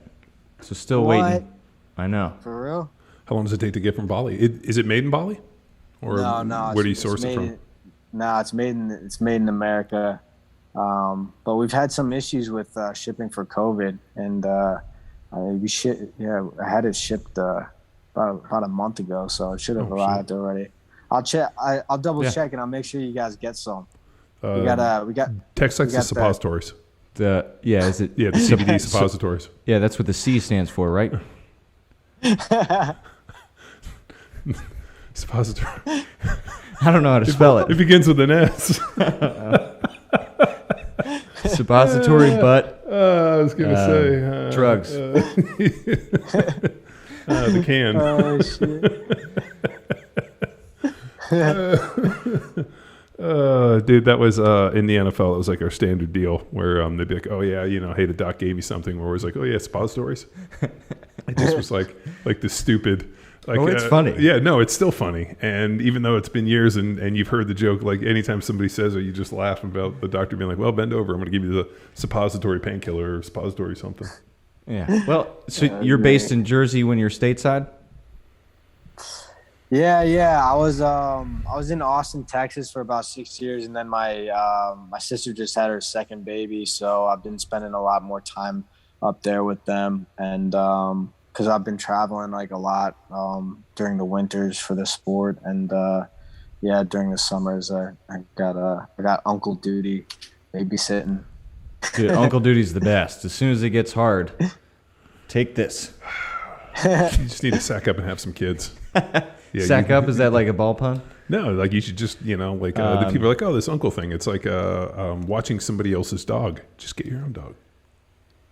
S2: so still waiting. I know.
S3: For real?
S1: How long does it take to get from Bali? Is it made in Bali, or
S3: no?
S1: Where do you source it from?
S3: No, it's made in America. But we've had some issues with shipping for COVID, and I had it shipped about a month ago, so it should have arrived already. I'll check. I'll double check, and I'll make sure you guys get some. we got
S1: Tex
S3: we
S1: the
S3: got that.
S1: suppositories.
S2: Is it?
S1: Yeah, the CBD suppositories.
S2: Yeah, that's what the C stands for, right?
S1: Suppository.
S2: I don't know how to spell
S1: It
S2: it.
S1: begins with an S.
S2: Suppository butt
S1: I was gonna say
S2: drugs.
S1: The can.
S3: Oh shit.
S1: Dude, that was in the NFL. It was like our standard deal where they'd be like, "Oh yeah, hey, the doc gave you something." Where it was like, "Oh yeah, suppositories." It just was like the stupid. Like,
S2: it's funny.
S1: Yeah, no, it's still funny. And even though it's been years and you've heard the joke, like anytime somebody says it, you just laugh about the doctor being like, "Well, bend over. I'm going to give you the suppository painkiller or suppository something."
S2: Yeah. Well, so you're based in Jersey when you're stateside?
S3: Yeah. I was in Austin, Texas for about 6 years, and then my sister just had her second baby, so I've been spending a lot more time up there with them, and because I've been traveling like a lot during the winters for the sport, and during the summers I got uncle duty babysitting.
S2: Dude, Uncle Duty's the best. As soon as it gets hard, take this.
S1: You just need to sack up and have some kids. Yeah,
S2: Sack up, is that like a ball pun?
S1: No, like you should just, the people are like, "Oh, this uncle thing." It's like watching somebody else's dog. Just get your own dog.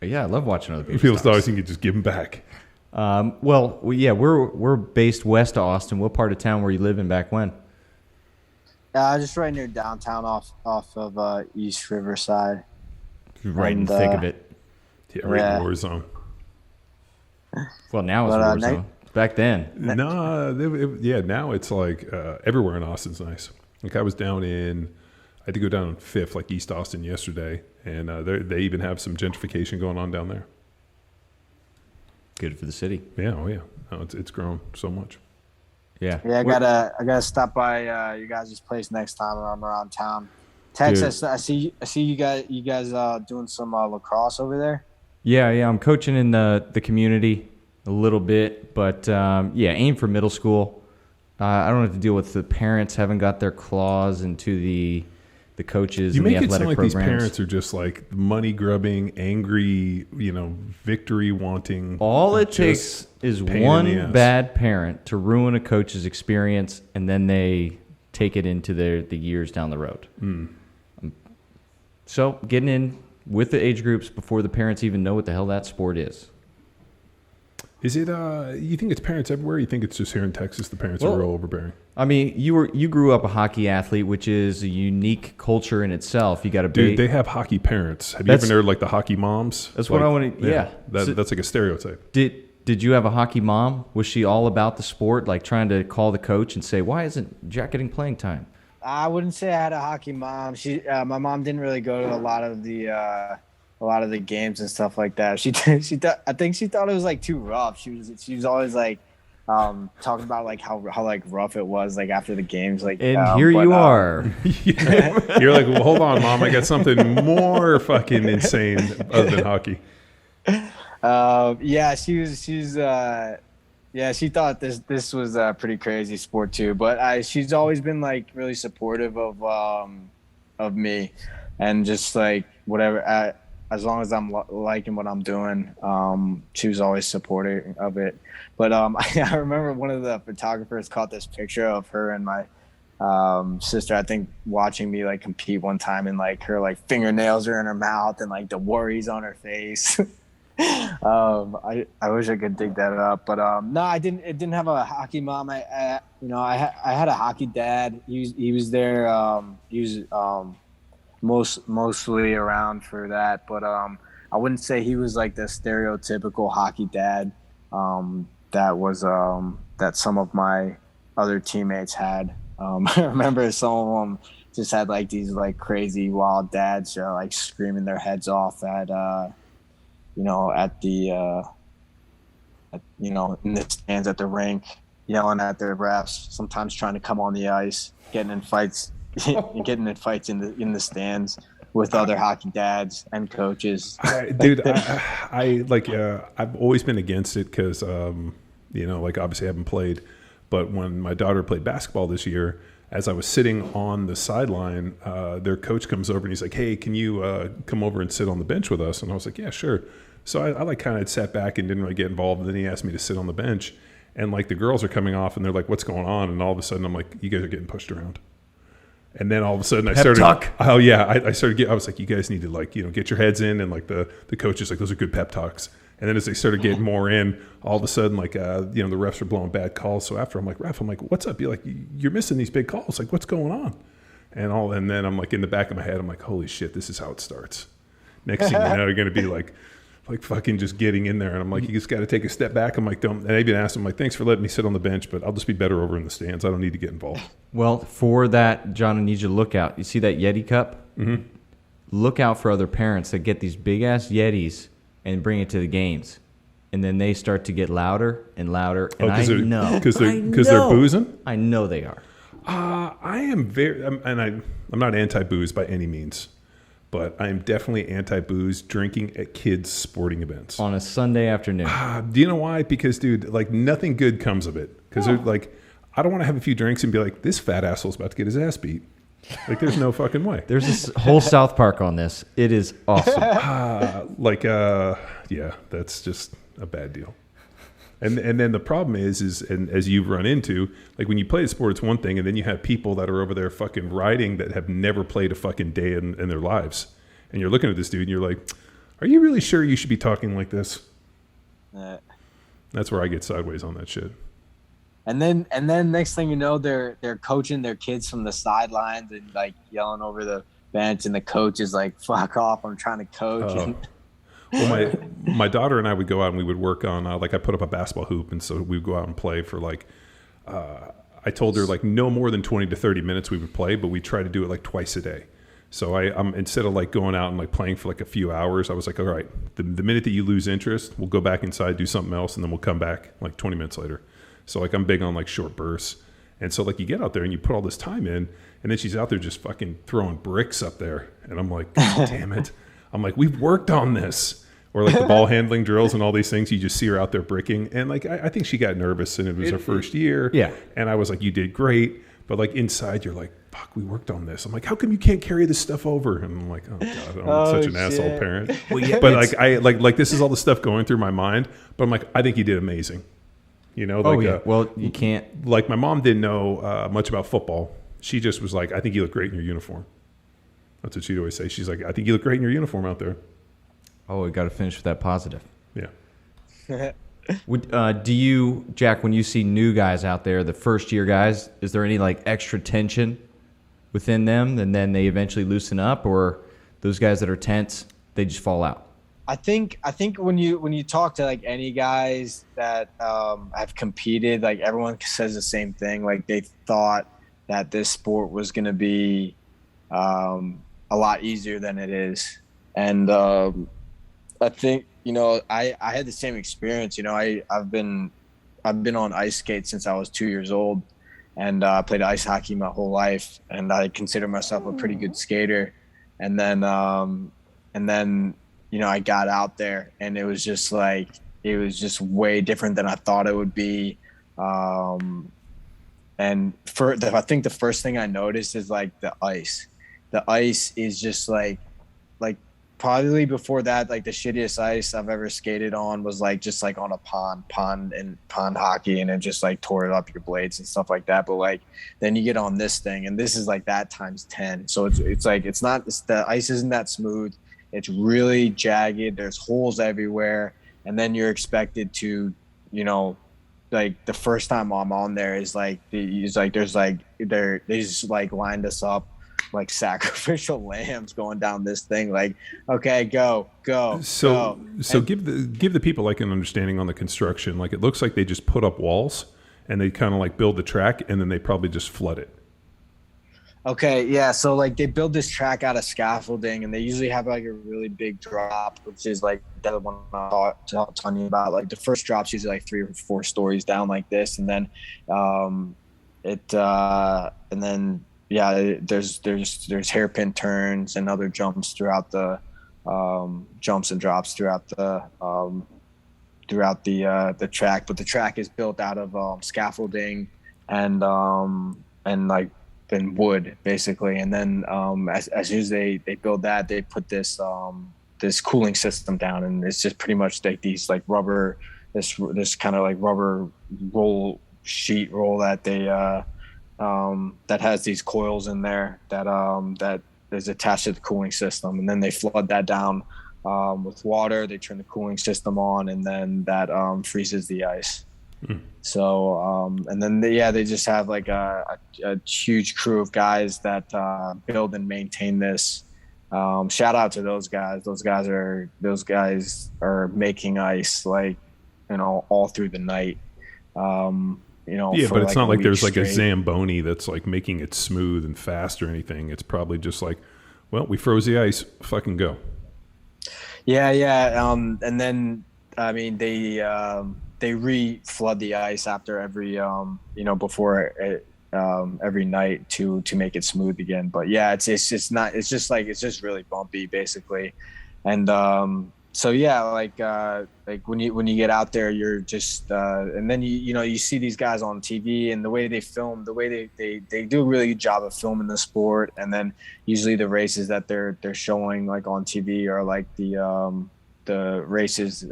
S2: Yeah, I love watching other
S1: People's dogs, you can just give them back.
S2: We're based west of Austin. What part of town were you living back when?
S3: Just right near downtown off of East Riverside.
S2: Right in the thick of it.
S1: Yeah, right in the war zone.
S2: Well, now it's war zone. Back then.
S1: No, now it's like everywhere in Austin's nice. Like I was I had to go down on 5th, like East Austin yesterday, and they even have some gentrification going on down there.
S2: Good for the city.
S1: Yeah, oh yeah. No, it's grown so much.
S2: Yeah.
S3: Yeah, I gotta stop by you guys' place next time when I'm around town. Texas, I see you guys doing some lacrosse over there.
S2: Yeah, I'm coaching in the community a little bit, but aim for middle school. I don't have to deal with the parents haven't got their claws into the coaches and the athletic programs. You make it sound like these parents
S1: are just like money grubbing, angry, victory wanting.
S2: All it takes is one bad parent to ruin a coach's experience, and then they take it into the years down the road. So getting in with the age groups before the parents even know what the hell that sport is.
S1: Is it? You think it's parents everywhere? Or you think it's just here in Texas? The parents are real overbearing.
S2: I mean, you grew up a hockey athlete, which is a unique culture in itself. You got to
S1: be. Dude, they have hockey parents. Have you ever heard like the hockey moms?
S2: That's what I want to. Yeah,
S1: that's like a stereotype.
S2: Did you have a hockey mom? Was she all about the sport, like trying to call the coach and say, "Why isn't Jack getting playing time?"
S3: I wouldn't say I had a hockey mom. My mom didn't really go to a lot of the games and stuff like that. I think she thought it was like too rough. She was always like talking about like how like rough it was like after the games. Like,
S2: and here you are.
S1: You're like, well, hold on, Mom. I got something more fucking insane other than hockey.
S3: She thought this was a pretty crazy sport too. But she's always been like really supportive of me, and just like whatever. As long as I'm liking what I'm doing, she was always supportive of it. But I remember one of the photographers caught this picture of her and my sister, I think, watching me like compete one time, and like her like fingernails are in her mouth and like the worries on her face. I wish I could dig that up, but no, I didn't. It didn't have a hockey mom. I had a hockey dad. He was there. He was mostly around for that, but I wouldn't say he was like the stereotypical hockey dad that was that some of my other teammates had. I remember some of them just had like these like crazy wild dads like screaming their heads off at in the stands at the rink, yelling at their refs, sometimes trying to come on the ice, getting in fights in the stands with other hockey dads and coaches.
S1: Dude, I've always been against it because, like obviously I haven't played, but when my daughter played basketball this year, as I was sitting on the sideline, their coach comes over and he's like, "Hey, can you come over and sit on the bench with us?" And I was like, "Yeah, sure." So I like kind of sat back and didn't really get involved. And then he asked me to sit on the bench, and like the girls are coming off and they're like, "What's going on?" And all of a sudden I'm like, "You guys are getting pushed around." And then all of a sudden I started, oh yeah, I started I was like, "You guys need to like, get your heads in." And like the coach is like, "Those are good pep talks." And then as they started getting more in, all of a sudden, like, the refs are blowing bad calls. So after I'm like, "Ref, I'm like, what's up?" You're like, "You're missing these big calls. Like, what's going on?" And then I'm like, in the back of my head, I'm like, "Holy shit, this is how it starts." Next thing you know, you're going to be like fucking just getting in there. And I'm like, "You just got to take a step back." I'm like, "Don't." And I even asked him, like, "Thanks for letting me sit on the bench, but I'll just be better over in the stands. I don't need to get involved."
S2: Well, for that, John, I need you to look out. You see that Yeti cup?
S1: Mm-hmm.
S2: Look out for other parents that get these big-ass Yetis and bring it to the games. And then they start to get louder and louder. And I know.
S1: Because they're boozing?
S2: I know they are.
S1: I am I'm not anti-booze by any means, but I am definitely anti-booze drinking at kids' sporting events.
S2: On a Sunday afternoon.
S1: Do you know why? Because, dude, like, nothing good comes of it. Because they're like, I don't want to have a few drinks and be like, "This fat asshole's about to get his ass beat." Like, there's no fucking way.
S2: There's this whole South Park on this. It is awesome.
S1: Yeah, that's just a bad deal. And then the problem is and as you've run into, like, when you play a sport, it's one thing, and then you have people that are over there fucking riding that have never played a fucking day in their lives. And you're looking at this dude and you're like, "Are you really sure you should be talking like this?" That's where I get sideways on that shit.
S3: And then next thing you know, they're coaching their kids from the sidelines and like yelling over the bench, and the coach is like, "Fuck off, I'm trying to coach."
S1: Oh. Well, my daughter and I would go out and we would work on, like, I put up a basketball hoop, and so we'd go out and play for like, I told her like no more than 20 to 30 minutes we would play, but we try to do it like twice a day. So I'm instead of like going out and like playing for like a few hours, I was like, "All right, the minute that you lose interest, we'll go back inside, do something else, and then we'll come back like 20 minutes later." So like I'm big on like short bursts. And so like you get out there and you put all this time in, and then she's out there just fucking throwing bricks up there. And I'm like, "God damn it." I'm like, "We've worked on this." Or like the ball handling drills and all these things, you just see her out there bricking. And like, I think she got nervous, and it was her first year.
S2: Yeah.
S1: And I was like, "You did great." But like inside, you're like, "Fuck, we worked on this." I'm like, "How come you can't carry this stuff over?" And I'm like, "Oh God, I'm such an asshole parent."
S2: Well, yeah,
S1: but like, like this is all the stuff going through my mind. But I'm like, I think you did amazing. Like,
S2: well, you can't.
S1: Like, my mom didn't know much about football. She just was like, "I think you look great in your uniform." That's what she'd always say. She's like, "I think you look great in your uniform out there."
S2: Oh, we got to finish with that positive.
S1: Yeah.
S2: Do you, Jack, when you see new guys out there, the first year guys, is there any like extra tension within them, and then they eventually loosen up, or those guys that are tense, they just fall out?
S3: I think when you talk to like any guys that have competed, like everyone says the same thing. Like, they thought that this sport was going to be a lot easier than it is, and I think, I had the same experience. I've been on ice skates since I was 2 years old, and I played ice hockey my whole life, and I consider myself a pretty good skater. And then I got out there, and it was just way different than I thought it would be. And I think the first thing I noticed is like the ice. The ice is just like probably before that, like the shittiest ice I've ever skated on was like just like on a pond hockey, and it just like tore up your blades and stuff like that. But like then you get on this thing, and this is like that times 10. So it's like the ice isn't that smooth. It's really jagged. There's holes everywhere, and then you're expected to, like the first time I'm on there is like they just like lined us up like sacrificial lambs going down this thing, like, "Okay, go."
S1: So give the people like an understanding on the construction. Like, it looks like they just put up walls and they kind of like build the track, and then they probably just flood it.
S3: Okay, yeah. So like they build this track out of scaffolding, and they usually have like a really big drop, which is like the one I was telling you about. Like the first drop's usually like 3 or 4 stories down like this, and then there's hairpin turns and other jumps throughout the jumps and drops throughout the track. But the track is built out of scaffolding and like than wood basically. And then as soon as they build that, they put this this cooling system down, and it's just pretty much like these like rubber, this kind of like rubber sheet roll that they that has these coils in there that is attached to the cooling system, and then they flood that down with water. They turn the cooling system on, and then that freezes the ice. So and then they just have like a huge crew of guys that build and maintain this. Shout out to those guys. Those guys are making ice like, you know, all through the night. You know,
S1: yeah, but it's
S3: like
S1: not like there's like a
S3: straight.
S1: Zamboni that's like making it smooth and fast or anything. It's probably just like, well, we froze the ice, fucking go.
S3: Yeah. And then I mean they re-flood the ice after every before it, every night to make it smooth again. But yeah, it's just really bumpy basically. And so yeah, like when you get out there, you're just and then you see these guys on TV, and the way they film, the way they do a really good job of filming the sport. And then usually the races that they're showing like on TV are like the races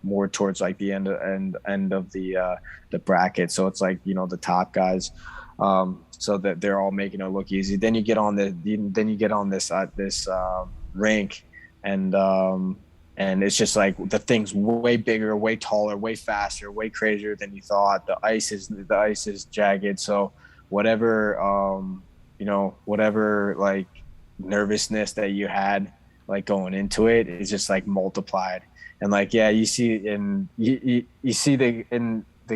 S3: more towards like the end of the bracket. So it's like, you know, the top guys, so that they're all making it look easy. Then you get on this rink, and it's just like the thing's way bigger, way taller, way faster, way crazier than you thought. The ice is jagged. So whatever like nervousness that you had like going into it is just like multiplied. And like, yeah, you see the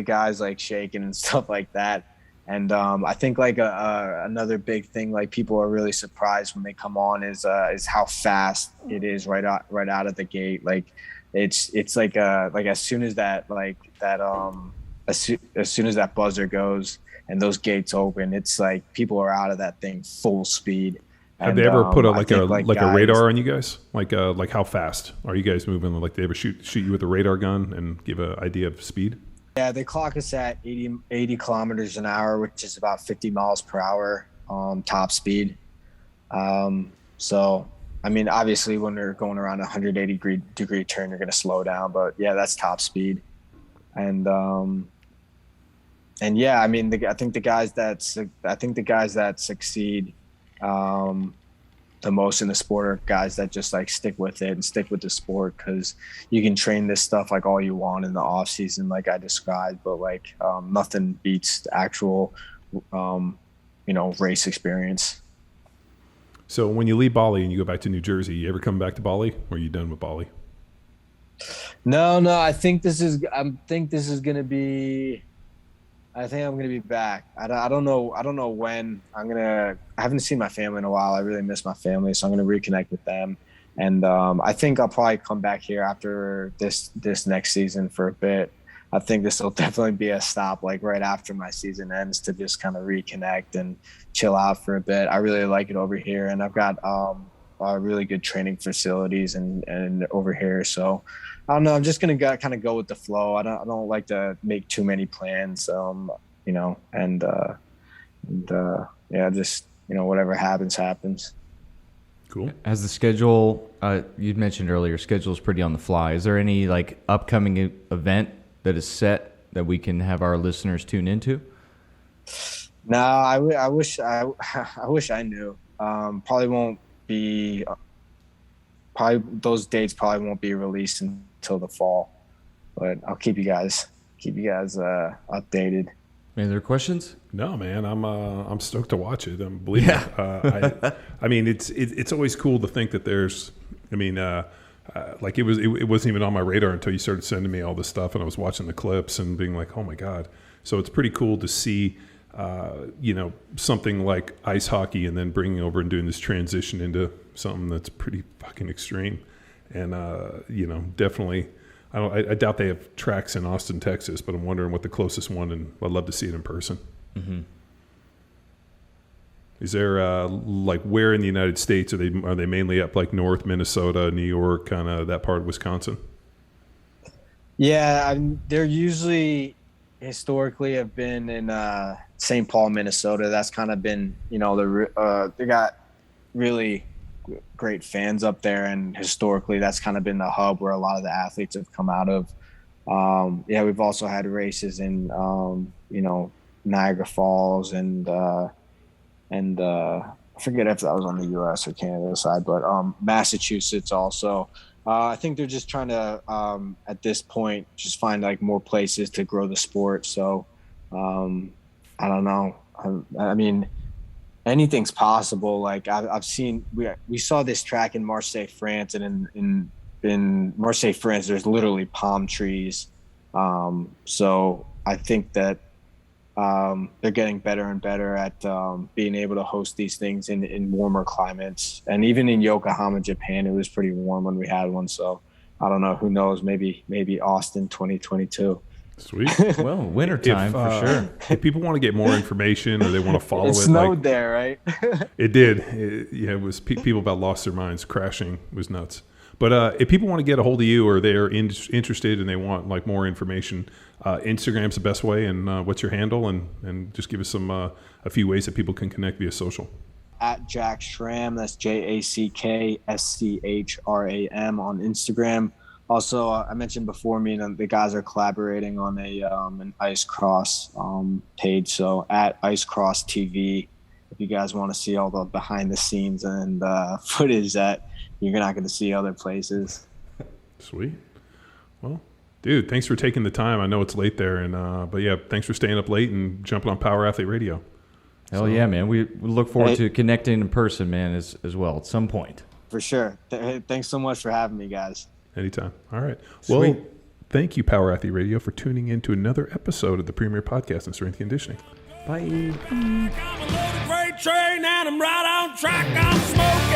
S3: guys like shaking and stuff like that. And I think like another big thing, like people are really surprised when they come on is how fast it is right out of the gate. Like it's like as soon as that as soon as that buzzer goes and those gates open, it's like people are out of that thing full speed.
S1: Have they ever put a
S3: guys,
S1: radar on you guys? Like how fast are you guys moving? Like they ever shoot you with a radar gun and give an idea of speed?
S3: Yeah, they clock us at 80 kilometers an hour, which is about 50 miles per hour top speed. So, I mean, obviously when they're going around a 180 degree turn, you're going to slow down. But yeah, that's top speed. And yeah, I mean, I think the guys that succeed the most in the sport are guys that just like stick with it and stick with the sport, because you can train this stuff like all you want in the off season, like I described, but like nothing beats the actual race experience.
S1: So when you leave Bali and you go back to New Jersey, you ever come back to Bali, or are you done with Bali?
S3: No, I think I'm gonna be back. I don't know when I haven't seen my family in a while. I really miss my family, so I'm gonna reconnect with them. And I think I'll probably come back here after this next season for a bit. I think this will definitely be a stop, like right after my season ends, to just kind of reconnect and chill out for a bit. I really like it over here, and I've got really good training facilities and over here. So I don't know. I'm just gonna kind of go with the flow. I don't like to make too many plans, just whatever happens.
S1: Cool.
S2: As the schedule, you'd mentioned earlier, schedule is pretty on the fly. Is there any like upcoming event that is set that we can have our listeners tune into?
S3: No, I wish I knew. Probably won't be. Probably those dates probably won't be released until the fall, but I'll keep you guys updated.
S2: Any other questions?
S1: No, man, I'm stoked to watch it. Believe me. I mean, it's always cool to think that there's. I mean, like it wasn't even on my radar until you started sending me all this stuff, and I was watching the clips and being like, oh my god. So it's pretty cool to see. Something like ice hockey, and then bringing over and doing this transition into something that's pretty fucking extreme. And, definitely, I doubt they have tracks in Austin, Texas, but I'm wondering what the closest one, and I'd love to see it in person. Mm-hmm. Is there, where in the United States are they mainly up like North Minnesota, New York, kind of that part of Wisconsin?
S3: Yeah, they're usually historically have been in St. Paul, Minnesota. That's kind of been, they got really great fans up there, and historically that's kind of been the hub where a lot of the athletes have come out of. We've also had races in Niagara Falls and I forget if that was on the US or Canada side, but Massachusetts also. I think they're just trying to at this point just find like more places to grow the sport. So I don't know. I mean, anything's possible. Like I've seen, we saw this track in Marseille, France, and in Marseille, France, there's literally palm trees. So I think that they're getting better and better at being able to host these things in warmer climates. And even in Yokohama, Japan, it was pretty warm when we had one. So I don't know, who knows, maybe Austin 2022.
S1: Sweet.
S2: Well, wintertime for sure.
S1: If people want to get more information or they want to follow
S3: It snowed there, right?
S1: It did. It was people about lost their minds. Crashing was nuts. But if people want to get a hold of you or they're interested and they want like more information, Instagram's the best way. And what's your handle? And just give us a few ways that people can connect via social.
S3: At Jack Schram, that's JackSchram on Instagram. Also, I mentioned before, me and the guys are collaborating on an ice cross page. So at Ice Cross TV, if you guys want to see all the behind the scenes and footage that you're not going to see other places.
S1: Sweet. Well, dude, thanks for taking the time. I know it's late there, but yeah, thanks for staying up late and jumping on Power Athlete Radio.
S2: Hell yeah, man. We look forward to connecting in person, man, as well at some point.
S3: For sure. Thanks so much for having me, guys.
S1: Anytime. All right.
S2: Sweet.
S1: Well, thank you, Power Athlete Radio, for tuning in to another episode of the premier podcast in strength conditioning.
S2: Bye.
S5: I'm a loaded freight train and I'm right on track. I'm smoking.